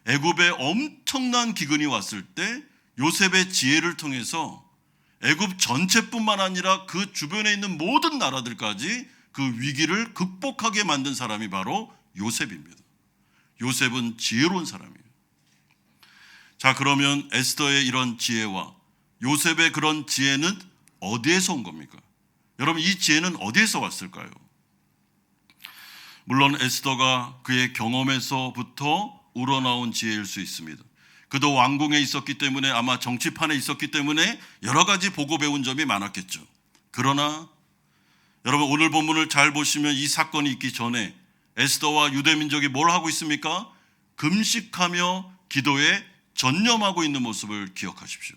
Speaker 1: 애굽에 엄청난 기근이 왔을 때 요셉의 지혜를 통해서 애굽 전체뿐만 아니라 그 주변에 있는 모든 나라들까지 그 위기를 극복하게 만든 사람이 바로 요셉입니다. 요셉은 지혜로운 사람이에요. 자, 그러면 에스더의 이런 지혜와 요셉의 그런 지혜는 어디에서 온 겁니까? 여러분 이 지혜는 어디에서 왔을까요? 물론 에스더가 그의 경험에서부터 우러나온 지혜일 수 있습니다. 그도 왕궁에 있었기 때문에 아마 정치판에 있었기 때문에 여러 가지 보고 배운 점이 많았겠죠. 그러나 여러분 오늘 본문을 잘 보시면 이 사건이 있기 전에 에스더와 유대민족이 뭘 하고 있습니까? 금식하며 기도에 전념하고 있는 모습을 기억하십시오.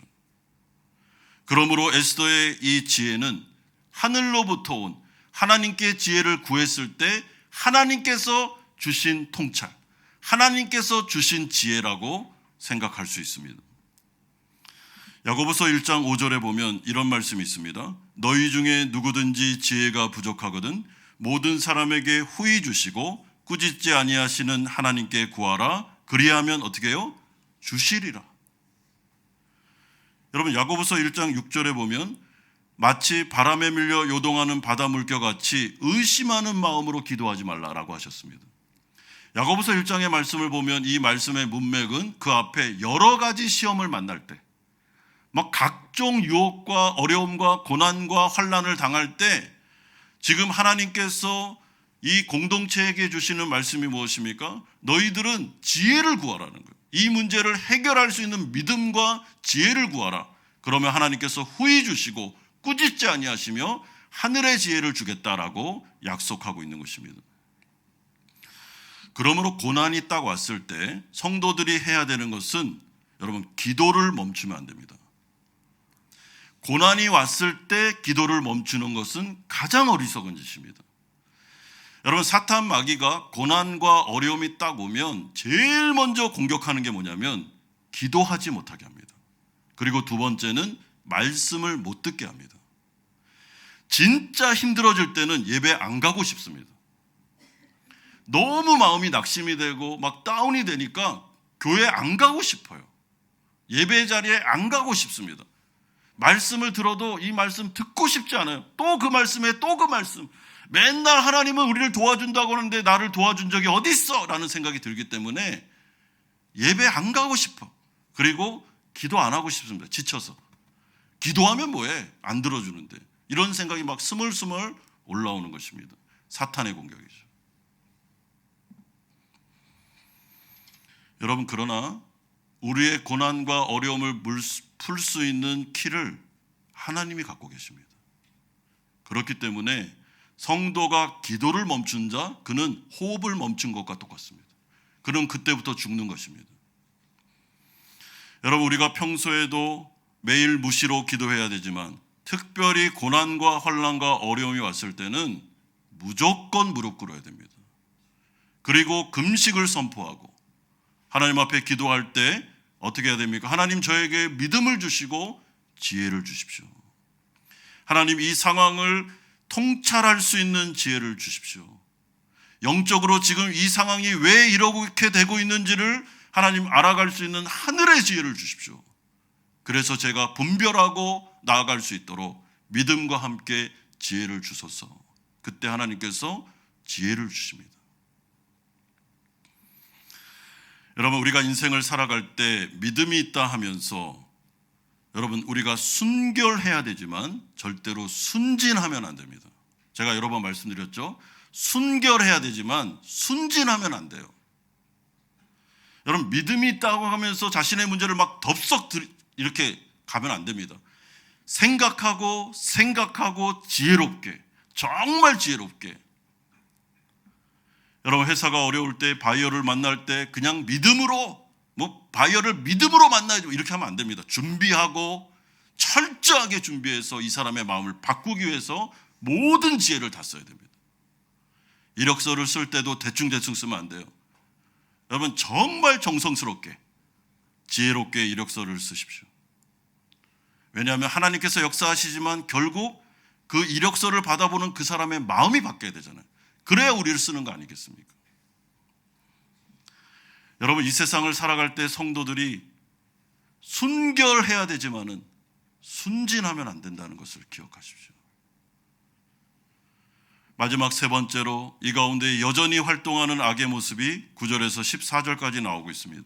Speaker 1: 그러므로 에스더의 이 지혜는 하늘로부터 온 하나님께 지혜를 구했을 때 하나님께서 주신 통찰, 하나님께서 주신 지혜라고 생각할 수 있습니다. 야고보서 1장 5절에 보면 이런 말씀이 있습니다. 너희 중에 누구든지 지혜가 부족하거든 모든 사람에게 후히 주시고 꾸짖지 아니하시는 하나님께 구하라. 그리하면 어떻게 해요? 주시리라. 여러분 야고보서 1장 6절에 보면 마치 바람에 밀려 요동하는 바다 물결같이 의심하는 마음으로 기도하지 말라라고 하셨습니다. 야고보서 1장의 말씀을 보면 이 말씀의 문맥은 그 앞에 여러 가지 시험을 만날 때 막 각종 유혹과 어려움과 고난과 환난을 당할 때 지금 하나님께서 이 공동체에게 주시는 말씀이 무엇입니까? 너희들은 지혜를 구하라는 거예요. 이 문제를 해결할 수 있는 믿음과 지혜를 구하라. 그러면 하나님께서 후히 주시고 꾸짖지 아니하시며 하늘의 지혜를 주겠다라고 약속하고 있는 것입니다. 그러므로 고난이 딱 왔을 때 성도들이 해야 되는 것은 여러분 기도를 멈추면 안 됩니다. 고난이 왔을 때 기도를 멈추는 것은 가장 어리석은 짓입니다. 여러분 사탄 마귀가 고난과 어려움이 딱 오면 제일 먼저 공격하는 게 뭐냐면 기도하지 못하게 합니다. 그리고 두 번째는 말씀을 못 듣게 합니다. 진짜 힘들어질 때는 예배 안 가고 싶습니다. 너무 마음이 낙심이 되고 막 다운이 되니까 교회 안 가고 싶어요. 예배 자리에 안 가고 싶습니다. 말씀을 들어도 이 말씀 듣고 싶지 않아요. 또 그 말씀에 또 그 말씀. 맨날 하나님은 우리를 도와준다고 하는데 나를 도와준 적이 어디 있어? 라는 생각이 들기 때문에 예배 안 가고 싶어. 그리고 기도 안 하고 싶습니다. 지쳐서. 기도하면 뭐해? 안 들어주는데. 이런 생각이 막 스물스물 올라오는 것입니다. 사탄의 공격이죠. 여러분 그러나 우리의 고난과 어려움을 풀 수 있는 키를 하나님이 갖고 계십니다. 그렇기 때문에 성도가 기도를 멈춘 자, 그는 호흡을 멈춘 것과 똑같습니다. 그는 그때부터 죽는 것입니다. 여러분 우리가 평소에도 매일 무시로 기도해야 되지만 특별히 고난과 환난과 어려움이 왔을 때는 무조건 무릎 꿇어야 됩니다. 그리고 금식을 선포하고 하나님 앞에 기도할 때 어떻게 해야 됩니까? 하나님 저에게 믿음을 주시고 지혜를 주십시오. 하나님 이 상황을 통찰할 수 있는 지혜를 주십시오. 영적으로 지금 이 상황이 왜 이렇게 되고 있는지를 하나님 알아갈 수 있는 하늘의 지혜를 주십시오. 그래서 제가 분별하고 나아갈 수 있도록 믿음과 함께 지혜를 주소서. 그때 하나님께서 지혜를 주십니다. 여러분, 우리가 인생을 살아갈 때 믿음이 있다 하면서 여러분, 우리가 순결해야 되지만 절대로 순진하면 안 됩니다. 제가 여러 번 말씀드렸죠. 순결해야 되지만 순진하면 안 돼요. 여러분, 믿음이 있다고 하면서 자신의 문제를 막 덥석 이렇게 가면 안 됩니다. 생각하고 지혜롭게, 정말 지혜롭게. 여러분, 회사가 어려울 때, 바이어를 만날 때 그냥 믿음으로, 바이어를 믿음으로 만나야지 이렇게 하면 안 됩니다. 준비하고 철저하게 준비해서 이 사람의 마음을 바꾸기 위해서 모든 지혜를 다 써야 됩니다. 이력서를 쓸 때도 대충 쓰면 안 돼요. 여러분, 정말 정성스럽게 지혜롭게 이력서를 쓰십시오. 왜냐하면 하나님께서 역사하시지만 결국 그 이력서를 받아보는 그 사람의 마음이 바뀌어야 되잖아요. 그래야 우리를 쓰는 거 아니겠습니까? 여러분, 이 세상을 살아갈 때 성도들이 순결해야 되지만은 순진하면 안 된다는 것을 기억하십시오. 마지막 세 번째로 이 가운데 여전히 활동하는 악의 모습이 9절에서 14절까지 나오고 있습니다.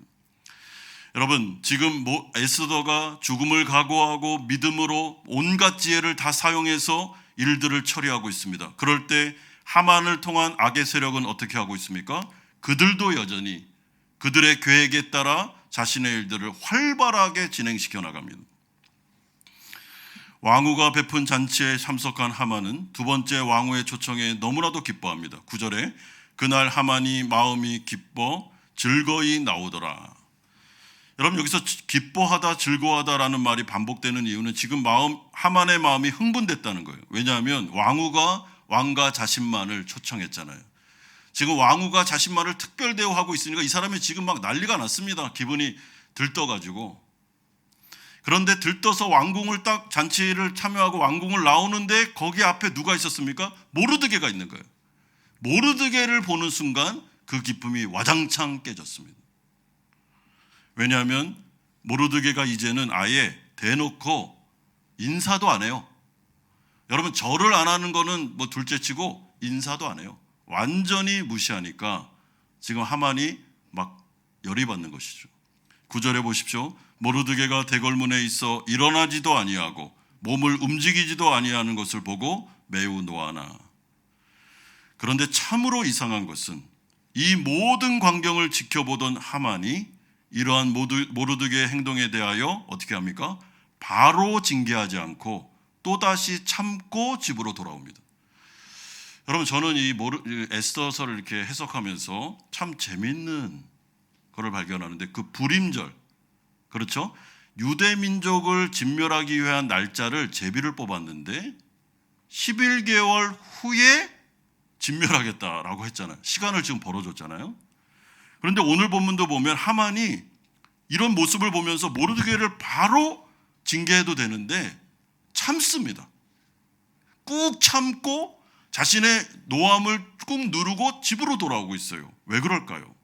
Speaker 1: 여러분, 지금 에스더가 죽음을 각오하고 믿음으로 온갖 지혜를 다 사용해서 일들을 처리하고 있습니다. 그럴 때 하만을 통한 악의 세력은 어떻게 하고 있습니까? 그들도 여전히 그들의 계획에 따라 자신의 일들을 활발하게 진행시켜 나갑니다. 왕후가 베푼 잔치에 참석한 하만은 두 번째 왕후의 초청에 너무나도 기뻐합니다. 9절에 그날 하만이 마음이 기뻐 즐거이 나오더라. 여러분, 여기서 기뻐하다, 즐거워하다라는 말이 반복되는 이유는 지금 하만의 마음이 흥분됐다는 거예요. 왜냐하면 왕후가 왕과 자신만을 초청했잖아요. 지금 왕후가 자신만을 특별 대우하고 있으니까 이 사람이 지금 막 난리가 났습니다. 기분이 들떠가지고. 그런데 들떠서 왕궁을 딱 잔치를 참여하고 왕궁을 나오는데 거기 앞에 누가 있었습니까? 모르드게가 있는 거예요. 모르드게를 보는 순간 그 기쁨이 와장창 깨졌습니다. 왜냐하면 모르드게가 이제는 아예 대놓고 인사도 안 해요. 여러분, 절을 안 하는 거는 둘째치고 인사도 안 해요. 완전히 무시하니까 지금 하만이 막 열이 받는 것이죠. 9절에 보십시오. 모르드게가 대궐문에 있어 일어나지도 아니하고 몸을 움직이지도 아니하는 것을 보고 매우 노하나. 그런데 참으로 이상한 것은 이 모든 광경을 지켜보던 하만이 이러한 모르드게의 행동에 대하여 어떻게 합니까? 바로 징계하지 않고 또다시 참고 집으로 돌아옵니다. 여러분, 저는 이 에스더서를 이렇게 해석하면서 참 재밌는 것을 발견하는데, 그 불임절, 그렇죠? 유대 민족을 진멸하기 위한 날짜를 제비를 뽑았는데 11개월 후에 진멸하겠다라고 했잖아요. 시간을 지금 벌어줬잖아요. 그런데 오늘 본문도 보면 하만이 이런 모습을 보면서 모르드게를 바로 징계해도 되는데 참습니다. 꾹 참고 자신의 노함을 꾹 누르고 집으로 돌아오고 있어요. 왜 그럴까요?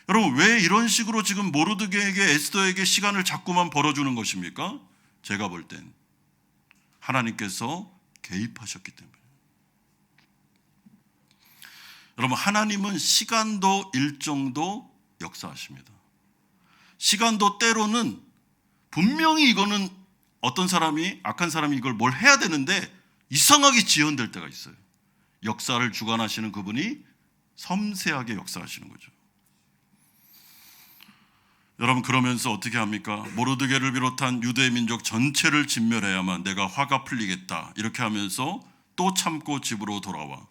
Speaker 1: 여러분, 왜 이런 식으로 지금 모르드게에게, 에스더에게 시간을 자꾸만 벌어주는 것입니까? 제가 볼 땐 하나님께서 개입하셨기 때문에. 여러분, 하나님은 시간도 일정도 역사하십니다. 시간도 때로는 분명히 이거는 어떤 사람이, 악한 사람이 이걸 뭘 해야 되는데 이상하게 지연될 때가 있어요. 역사를 주관하시는 그분이 섬세하게 역사하시는 거죠. 여러분, 그러면서 어떻게 합니까? 모르드게를 비롯한 유대 민족 전체를 진멸해야만 내가 화가 풀리겠다, 이렇게 하면서 또 참고 집으로 돌아와.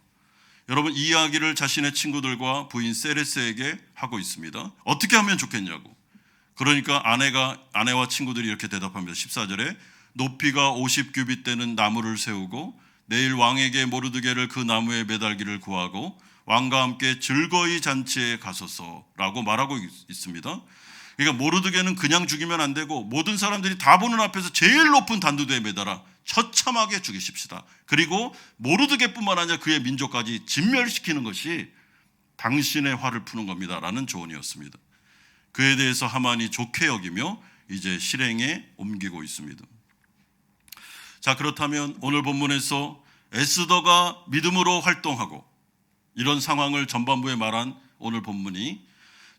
Speaker 1: 여러분, 이 이야기를 자신의 친구들과 부인 세레스에게 하고 있습니다. 어떻게 하면 좋겠냐고. 그러니까 아내와 친구들이 이렇게 대답합니다. 14절에 높이가 50규빗 되는 나무를 세우고 내일 왕에게 모르드게를 그 나무에 매달기를 구하고 왕과 함께 즐거이 잔치에 가소서라고 말하고 있습니다. 그러니까 모르드게는 그냥 죽이면 안 되고 모든 사람들이 다 보는 앞에서 제일 높은 단두대에 매달아 처참하게 죽이십시다. 그리고 모르드게뿐만 아니라 그의 민족까지 진멸시키는 것이 당신의 화를 푸는 겁니다 라는 조언이었습니다. 그에 대해서 하만이 좋게 여기며 이제 실행에 옮기고 있습니다. 자, 그렇다면 오늘 본문에서 에스더가 믿음으로 활동하고 이런 상황을 전반부에 말한 오늘 본문이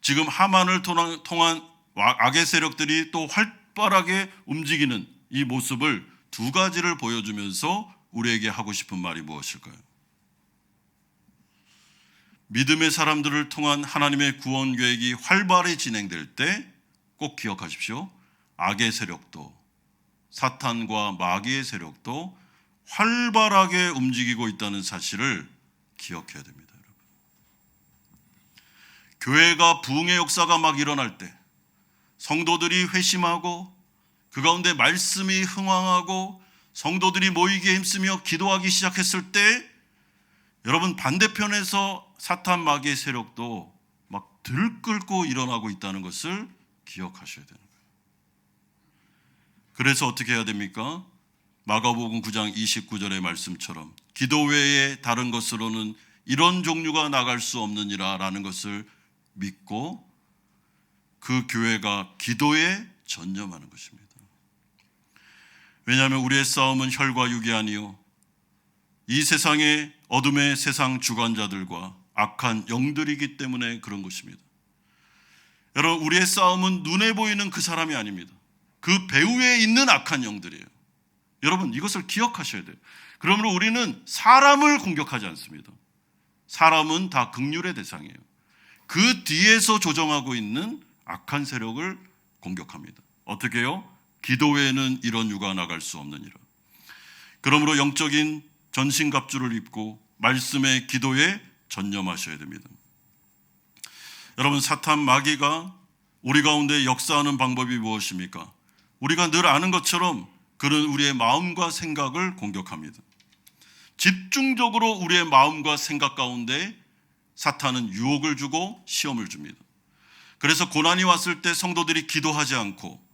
Speaker 1: 지금 하만을 통한 악의 세력들이 또 활발하게 움직이는 이 모습을 두 가지를 보여주면서 우리에게 하고 싶은 말이 무엇일까요? 믿음의 사람들을 통한 하나님의 구원 계획이 활발히 진행될 때 꼭 기억하십시오. 악의 세력도 사탄과 마귀의 세력도 활발하게 움직이고 있다는 사실을 기억해야 됩니다. 여러분. 교회가 부흥의 역사가 막 일어날 때 성도들이 회심하고 그 가운데 말씀이 흥황하고 성도들이 모이기에 힘쓰며 기도하기 시작했을 때 여러분 반대편에서 사탄 마귀의 세력도 막 들끓고 일어나고 있다는 것을 기억하셔야 되는 거예요. 그래서 어떻게 해야 됩니까? 마가복음 9장 29절의 말씀처럼 기도 외에 다른 것으로는 이런 종류가 나갈 수 없느니라 라는 것을 믿고 그 교회가 기도에 전념하는 것입니다. 왜냐하면 우리의 싸움은 혈과 육이 아니요 이 세상의 어둠의 세상 주관자들과 악한 영들이기 때문에 그런 것입니다. 여러분, 우리의 싸움은 눈에 보이는 그 사람이 아닙니다. 그 배후에 있는 악한 영들이에요. 여러분, 이것을 기억하셔야 돼요. 그러므로 우리는 사람을 공격하지 않습니다. 사람은 다 긍휼의 대상이에요. 그 뒤에서 조정하고 있는 악한 세력을 공격합니다. 어떻게 해요? 기도 외에는 이런 유가 나갈 수 없느니라. 그러므로 영적인 전신갑주를 입고 말씀의 기도에 전념하셔야 됩니다. 여러분, 사탄 마귀가 우리 가운데 역사하는 방법이 무엇입니까? 우리가 늘 아는 것처럼 그는 우리의 마음과 생각을 공격합니다. 집중적으로 우리의 마음과 생각 가운데 사탄은 유혹을 주고 시험을 줍니다. 그래서 고난이 왔을 때 성도들이 기도하지 않고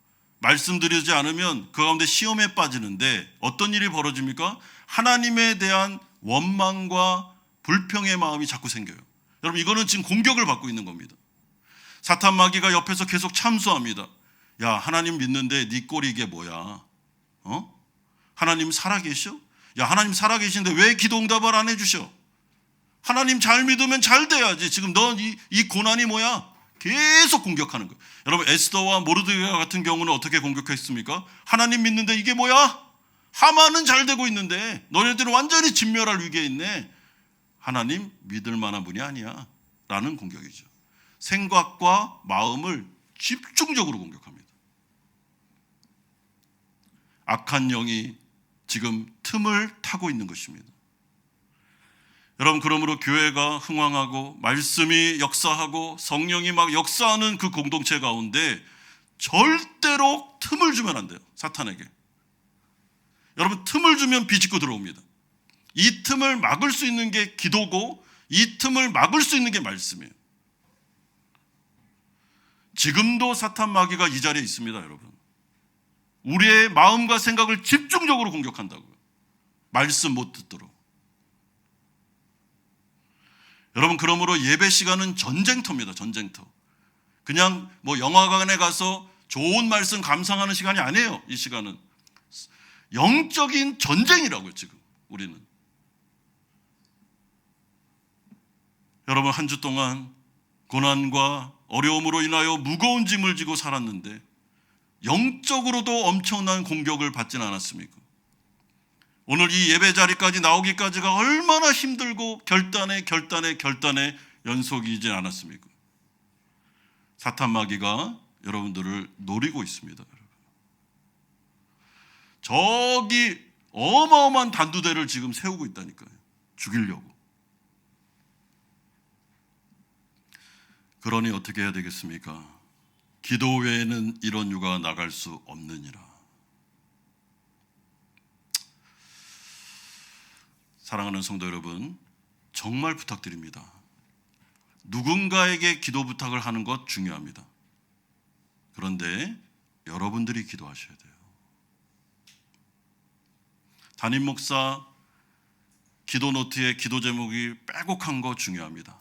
Speaker 1: 말씀드리지 않으면 그 가운데 시험에 빠지는데 어떤 일이 벌어집니까? 하나님에 대한 원망과 불평의 마음이 자꾸 생겨요. 여러분, 이거는 지금 공격을 받고 있는 겁니다. 사탄 마귀가 옆에서 계속 참수합니다. 야, 하나님 믿는데 네 꼴이 이게 뭐야? 하나님 살아계셔? 야, 하나님 살아계신데 왜 기도 응답을 안 해주셔? 하나님 잘 믿으면 잘 돼야지. 지금 너 이 고난이 뭐야? 계속 공격하는 거예요. 여러분, 에스더와 모르드게 같은 경우는 어떻게 공격했습니까? 하나님 믿는데 이게 뭐야? 하만은 잘 되고 있는데 너네들은 완전히 진멸할 위기에 있네. 하나님 믿을 만한 분이 아니야 라는 공격이죠. 생각과 마음을 집중적으로 공격합니다. 악한 영이 지금 틈을 타고 있는 것입니다. 여러분, 그러므로 교회가 흥황하고 말씀이 역사하고 성령이 막 역사하는 그 공동체 가운데 절대로 틈을 주면 안 돼요. 사탄에게. 여러분, 틈을 주면 비집고 들어옵니다. 이 틈을 막을 수 있는 게 기도고 이 틈을 막을 수 있는 게 말씀이에요. 지금도 사탄 마귀가 이 자리에 있습니다. 여러분, 우리의 마음과 생각을 집중적으로 공격한다고요. 말씀 못 듣도록. 여러분, 그러므로 예배 시간은 전쟁터입니다. 전쟁터. 그냥 뭐 영화관에 가서 좋은 말씀 감상하는 시간이 아니에요. 이 시간은 영적인 전쟁이라고요. 지금 우리는. 여러분, 한 주 동안 고난과 어려움으로 인하여 무거운 짐을 지고 살았는데 영적으로도 엄청난 공격을 받지는 않았습니까? 오늘 이 예배 자리까지 나오기까지가 얼마나 힘들고 결단에 연속이지 않았습니까? 사탄 마귀가 여러분들을 노리고 있습니다. 저기 어마어마한 단두대를 지금 세우고 있다니까요. 죽이려고. 그러니 어떻게 해야 되겠습니까? 기도 외에는 이런 유가 나갈 수 없느니라. 사랑하는 성도 여러분, 정말 부탁드립니다. 누군가에게 기도 부탁을 하는 것 중요합니다. 그런데 여러분들이 기도하셔야 돼요. 담임 목사 기도 노트에 기도 제목이 빼곡한 거 중요합니다.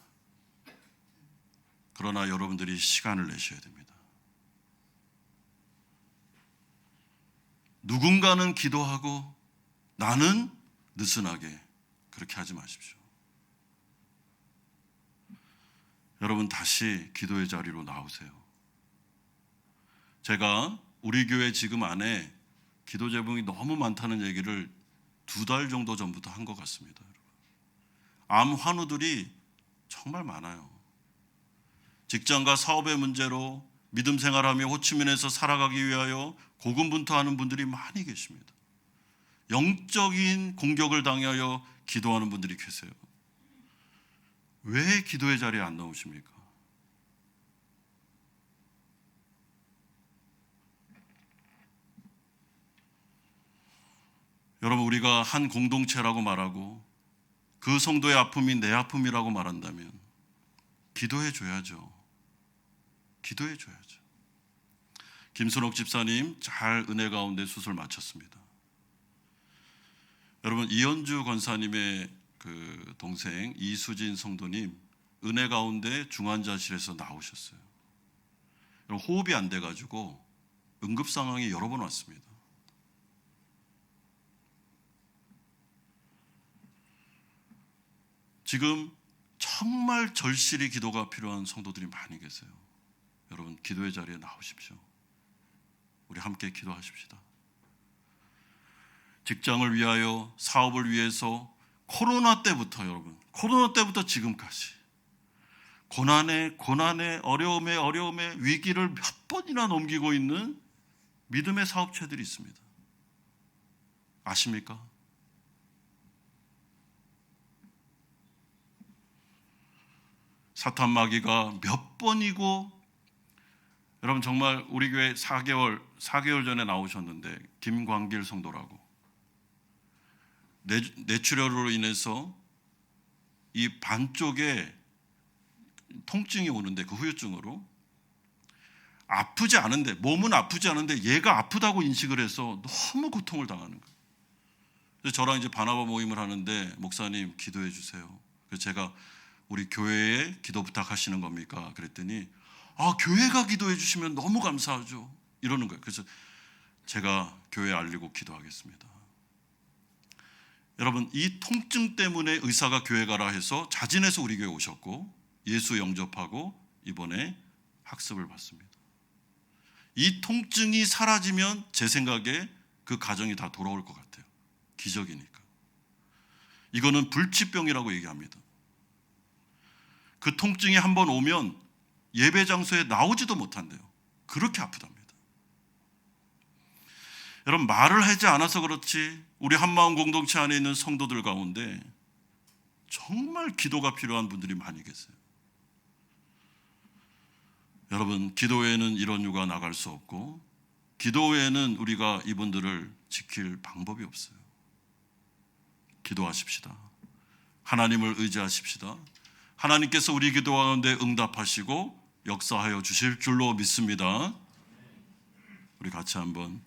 Speaker 1: 그러나 여러분들이 시간을 내셔야 됩니다. 누군가는 기도하고 나는 느슨하게 그렇게 하지 마십시오. 여러분 다시 기도의 자리로 나오세요. 제가 우리 교회 지금 안에 기도 제목이 너무 많다는 얘기를 2달 정도 전부터 한 것 같습니다. 암 환우들이 정말 많아요. 직장과 사업의 문제로 믿음 생활하며 호치민에서 살아가기 위하여 고군분투하는 분들이 많이 계십니다. 영적인 공격을 당하여 기도하는 분들이 계세요. 왜 기도의 자리에 안 나오십니까? 여러분, 우리가 한 공동체라고 말하고 그 성도의 아픔이 내 아픔이라고 말한다면 기도해 줘야죠. 기도해 줘야죠. 김순옥 집사님 잘 은혜 가운데 수술 마쳤습니다. 여러분, 이현주 권사님의 그 동생 이수진 성도님 은혜 가운데 중환자실에서 나오셨어요. 호흡이 안 돼가지고 응급 상황이 여러 번 왔습니다. 지금 정말 절실히 기도가 필요한 성도들이 많이 계세요. 여러분, 기도의 자리에 나오십시오. 우리 함께 기도하십시다. 직장을 위하여, 사업을 위해서 코로나 때부터, 여러분, 코로나 때부터 지금까지 고난에 어려움에 위기를 몇 번이나 넘기고 있는 믿음의 사업체들이 있습니다. 아십니까? 사탄 마귀가 몇 번이고, 여러분 정말 우리 교회 4개월 전에 나오셨는데 김광길 성도라고 뇌출혈로 인해서 이 반쪽에 통증이 오는데 그 후유증으로 아프지 않은데, 몸은 아프지 않은데 얘가 아프다고 인식을 해서 너무 고통을 당하는 거예요. 그래서 저랑 이제 바나바 모임을 하는데 목사님 기도해 주세요. 그래서 제가 우리 교회에 기도 부탁하시는 겁니까? 그랬더니 교회가 기도해 주시면 너무 감사하죠. 이러는 거예요. 그래서 제가 교회에 알리고 기도하겠습니다. 여러분, 이 통증 때문에 의사가 교회 가라 해서 자진해서 우리 교회 오셨고 예수 영접하고 이번에 학습을 받습니다. 이 통증이 사라지면 제 생각에 그 가정이 다 돌아올 것 같아요. 기적이니까. 이거는 불치병이라고 얘기합니다. 그 통증이 한번 오면 예배 장소에 나오지도 못한대요. 그렇게 아프답니다. 여러분, 말을 하지 않아서 그렇지 우리 한마음 공동체 안에 있는 성도들 가운데 정말 기도가 필요한 분들이 많이 계세요. 여러분, 기도 외에는 이런 유가 나갈 수 없고 기도 외에는 우리가 이분들을 지킬 방법이 없어요. 기도하십시다. 하나님을 의지하십시다. 하나님께서 우리 기도 가운데 응답하시고 역사하여 주실 줄로 믿습니다. 우리 같이 한번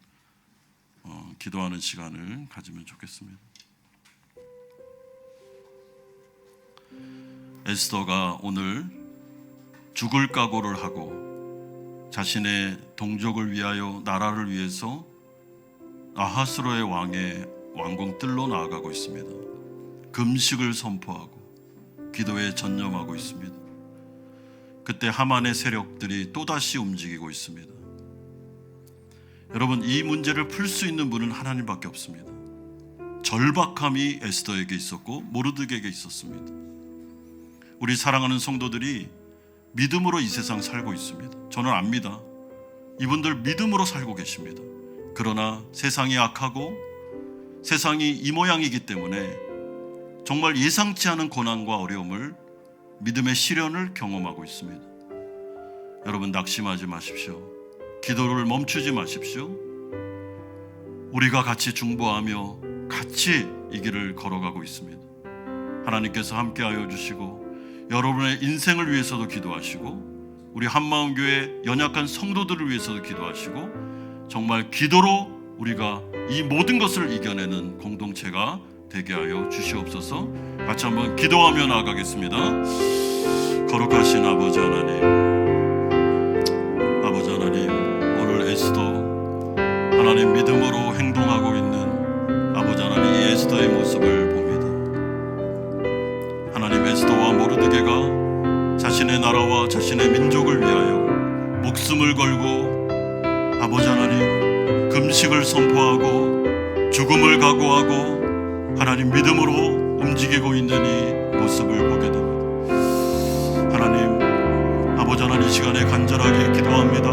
Speaker 1: 기도하는 시간을 가지면 좋겠습니다. 에스더가 오늘 죽을 각오를 하고 자신의 동족을 위하여, 나라를 위해서 아하스로의 왕의 왕궁 뜰로 나아가고 있습니다. 금식을 선포하고 기도에 전념하고 있습니다. 그때 하만의 세력들이 또다시 움직이고 있습니다. 여러분, 이 문제를 풀 수 있는 분은 하나님밖에 없습니다. 절박함이 에스더에게 있었고 모르드게에게 있었습니다. 우리 사랑하는 성도들이 믿음으로 이 세상 살고 있습니다. 저는 압니다. 이분들 믿음으로 살고 계십니다. 그러나 세상이 악하고 세상이 이 모양이기 때문에 정말 예상치 않은 고난과 어려움을, 믿음의 시련을 경험하고 있습니다. 여러분 낙심하지 마십시오. 기도를 멈추지 마십시오. 우리가 같이 중보하며 같이 이 길을 걸어가고 있습니다. 하나님께서 함께하여 주시고 여러분의 인생을 위해서도 기도하시고 우리 한마음교회 연약한 성도들을 위해서도 기도하시고 정말 기도로 우리가 이 모든 것을 이겨내는 공동체가 되게 하여 주시옵소서. 같이 한번 기도하며 나아가겠습니다. 거룩하신 아버지 하나님, 아버지 하나님, 오늘 에스더 하나님 믿음으로 행동하고 있는 아버지 하나님 이 에스더의 모습을 봅니다. 하나님 에스더와 모르드게가 자신의 나라와 자신의 민족을 위하여 목숨을 걸고 아버지 하나님 금식을 선포하고 죽음을 각오하고 하나님 믿음으로 움직이고 있는 이 모습을 보게 됩니다. 하나님 아버지 하나님 이 시간에 간절하게 기도합니다.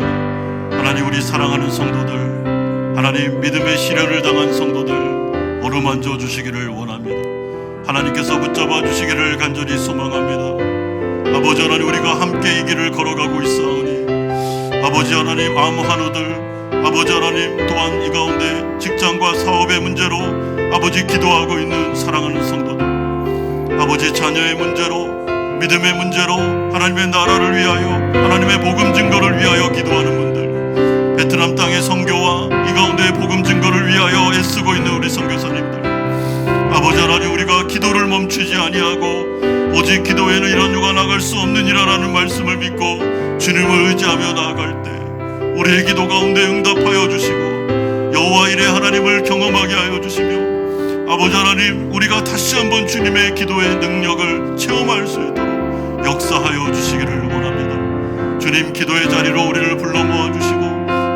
Speaker 1: 하나님 우리 사랑하는 성도들, 하나님 믿음의 시련을 당한 성도들 어루만져 주시기를 원합니다. 하나님께서 붙잡아 주시기를 간절히 소망합니다. 아버지 하나님 우리가 함께 이 길을 걸어가고 있사오니 아버지 하나님 암 환우들, 아버지 하나님 또한 이 가운데 직장과 사업의 문제로 아버지 기도하고 있는 사랑하는 성도들, 아버지 자녀의 문제로 믿음의 문제로 하나님의 나라를 위하여 하나님의 복음 증거를 위하여 기도하는 분들, 베트남 땅의 선교와 이 가운데의 복음 증거를 위하여 애쓰고 있는 우리 선교사님들, 아버지 하나님 우리가 기도를 멈추지 아니하고 오직 기도에는 이런 유가 나갈 수 없느니라라는 말씀을 믿고 주님을 의지하며 나아갈 때 우리의 기도 가운데 응답하여 주시고 여호와 일의 하나님을 경험하게 하여 주시며 아버지 하나님 우리가 다시 한번 주님의 기도의 능력을 체험할 수 있도록 역사하여 주시기를 원합니다. 주님 기도의 자리로 우리를 불러 모아주시고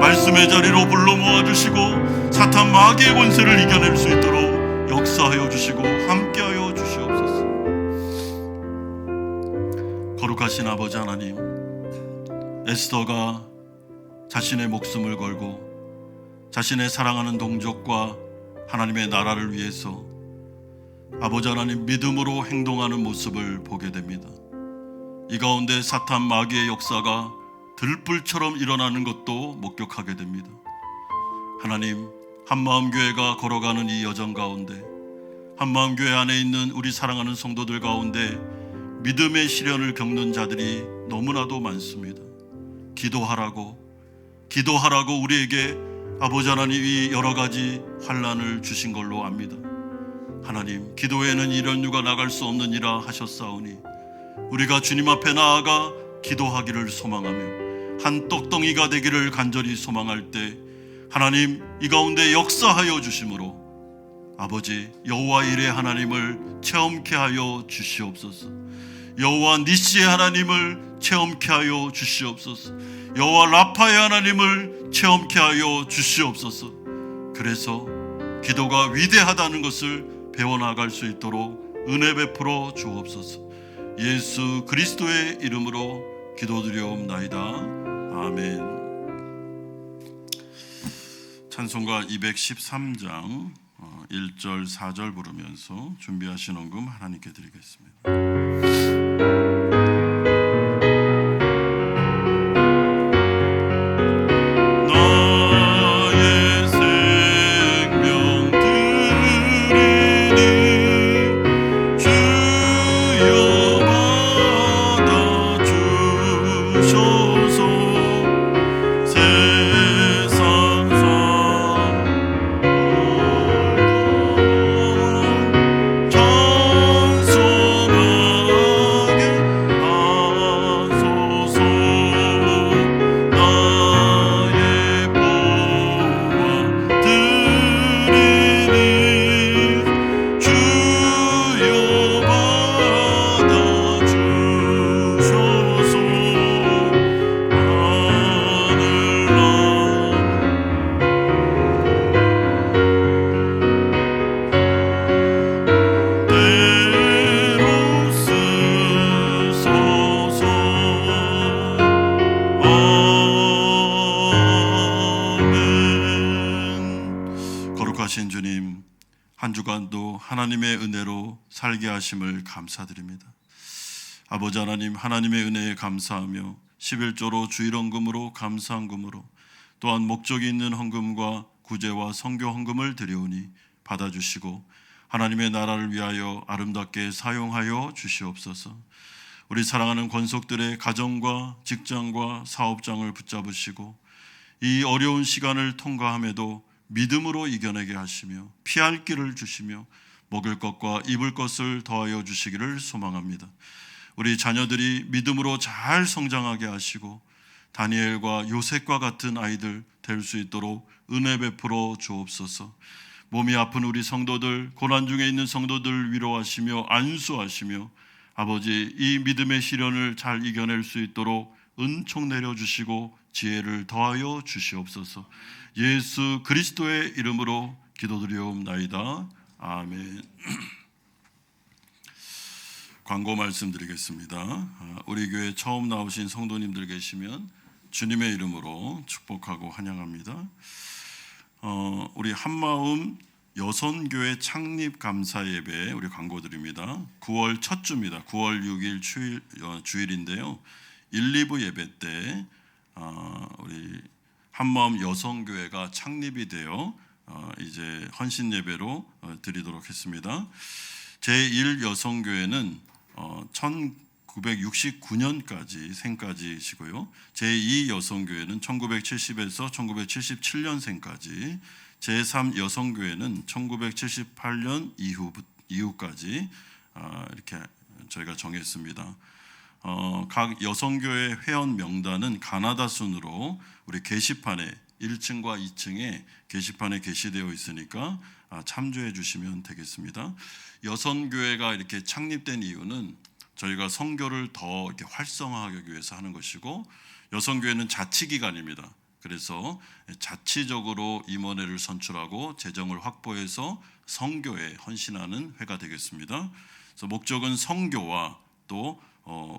Speaker 1: 말씀의 자리로 불러 모아주시고 사탄 마귀의 권세를 이겨낼 수 있도록 역사하여 주시고 함께하여 주시옵소서. 거룩하신 아버지 하나님, 에스더가 자신의 목숨을 걸고 자신의 사랑하는 동족과 하나님의 나라를 위해서 아버지 하나님 믿음으로 행동하는 모습을 보게 됩니다. 이 가운데 사탄 마귀의 역사가 들불처럼 일어나는 것도 목격하게 됩니다. 하나님 한마음교회가 걸어가는 이 여정 가운데 한마음교회 안에 있는 우리 사랑하는 성도들 가운데 믿음의 시련을 겪는 자들이 너무나도 많습니다. 기도하라고 우리에게 아버지 하나님 이 여러 가지 환난을 주신 걸로 압니다. 하나님 기도에는 이런 유가 나갈 수 없느니라 하셨사오니 우리가 주님 앞에 나아가 기도하기를 소망하며 한 떡덩이가 되기를 간절히 소망할 때 하나님 이 가운데 역사하여 주심으로 아버지 여호와 일의 하나님을 체험케 하여 주시옵소서. 여호와 니시의 하나님을 체험케 하여 주시옵소서. 여호와 라파의 하나님을 체험케 하여 주시옵소서. 그래서 기도가 위대하다는 것을 배워나갈 수 있도록 은혜 베풀어 주옵소서. 예수 그리스도의 이름으로 기도드리옵나이다. 아멘. 찬송가 213장 1절 4절 부르면서 준비하신 헌금 하나님께 드리겠습니다. 거룩하신 주님, 한 주간도 하나님의 은혜로 살게 하심을 감사드립니다. 아버지 하나님, 하나님의 은혜에 감사하며 11조로 주일헌금으로 감사헌금으로 또한 목적이 있는 헌금과 구제와 선교 헌금을 드려오니 받아주시고 하나님의 나라를 위하여 아름답게 사용하여 주시옵소서. 우리 사랑하는 권속들의 가정과 직장과 사업장을 붙잡으시고 이 어려운 시간을 통과함에도 믿음으로 이겨내게 하시며 피할 길을 주시며 먹을 것과 입을 것을 더하여 주시기를 소망합니다. 우리 자녀들이 믿음으로 잘 성장하게 하시고 다니엘과 요셉과 같은 아이들 될 수 있도록 은혜 베풀어 주옵소서. 몸이 아픈 우리 성도들, 고난 중에 있는 성도들 위로하시며 안수하시며 아버지 이 믿음의 시련을 잘 이겨낼 수 있도록 은총 내려주시고 지혜를 더하여 주시옵소서. 예수 그리스도의 이름으로 기도드리옵나이다. 아멘. 광고 말씀드리겠습니다. 우리 교회 처음 나오신 성도님들 계시면 주님의 이름으로 축복하고 환영합니다. 우리 한마음 여선교회 창립 감사 예배 우리 광고 드립니다. 9월 첫 주입니다. 9월 6일 주일인데요. 1, 2부 예배 때 우리 한마음 여선교회가 창립이 되어 이제 헌신 예배로 드리도록 했습니다. 제1 여성교회는 1969년까지 생까지시고요. 제2 여성교회는 1970에서 1977년생까지, 제3 여성교회는 1978년 이후까지 이렇게 저희가 정했습니다. 각 여성교회 회원 명단은 가나다 순으로 우리 게시판에 1층과 2층에 게시판에 게시되어 있으니까 참조해 주시면 되겠습니다. 여선교회가 이렇게 창립된 이유는 저희가 선교를 더 이렇게 활성화하기 위해서 하는 것이고, 여선교회는 자치기관입니다. 그래서 자치적으로 임원회를 선출하고 재정을 확보해서 선교에 헌신하는 회가 되겠습니다. 그래서 목적은 선교와 또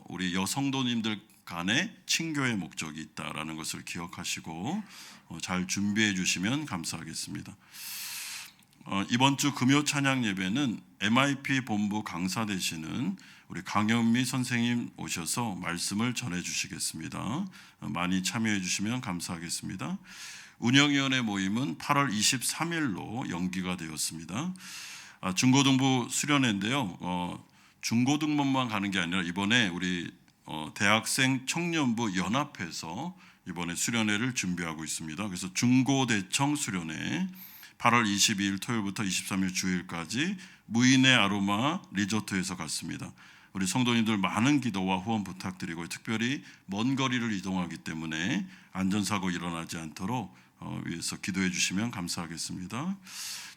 Speaker 1: 우리 여성도님들 간의 친교의 목적이 있다라는 것을 기억하시고 잘 준비해 주시면 감사하겠습니다. 이번 주 금요 찬양 예배는 MIP 본부 강사 되시는 우리 강현미 선생님 오셔서 말씀을 전해 주시겠습니다. 많이 참여해 주시면 감사하겠습니다. 운영위원회 모임은 8월 23일로 연기가 되었습니다. 중고등부 수련회인데요. 중고등부만 가는 게 아니라 이번에 우리 대학생 청년부 연합회에서 이번에 수련회를 준비하고 있습니다. 그래서 중고대청 수련회 8월 22일 토요일부터 23일 주일까지 무인의 아로마 리조트에서 갔습니다. 우리 성도님들 많은 기도와 후원 부탁드리고, 특별히 먼 거리를 이동하기 때문에 안전사고 일어나지 않도록 위해서 기도해 주시면 감사하겠습니다.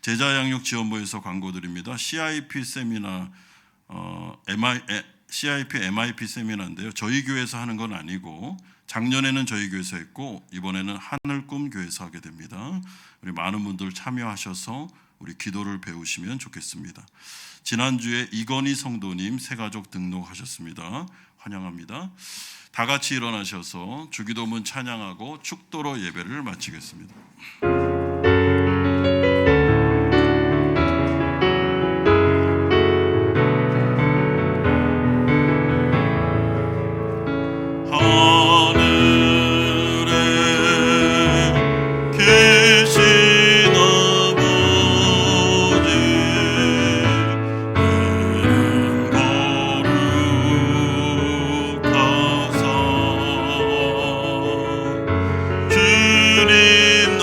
Speaker 1: 제자양육지원부에서 광고 드립니다. CIP 세미나 CIP MIP 세미나인데요. 저희 교회에서 하는 건 아니고 작년에는 저희 교회에서 했고 이번에는 하늘꿈 교회에서 하게 됩니다. 우리 많은 분들 참여하셔서 우리 기도를 배우시면 좋겠습니다. 지난주에 이건희 성도님 새가족 등록하셨습니다. 환영합니다. 다 같이 일어나셔서 주기도문 찬양하고 축도로 예배를 마치겠습니다. 주님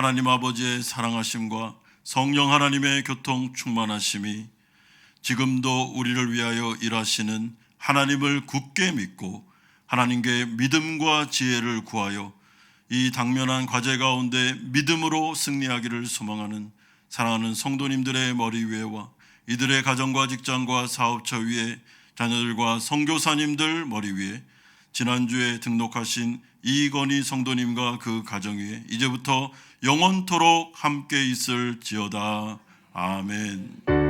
Speaker 1: 하나님 아버지의 사랑하심과 성령 하나님의 교통 충만하심이 지금도 우리를 위하여 일하시는 하나님을 굳게 믿고 하나님께 믿음과 지혜를 구하여 이 당면한 과제 가운데 믿음으로 승리하기를 소망하는 사랑하는 성도님들의 머리 위에와 이들의 가정과 직장과 사업처 위에 자녀들과 선교사님들 머리 위에 지난주에 등록하신 이건희 성도님과 그 가정 위에 이제부터 영원토록 함께 있을지어다. 아멘.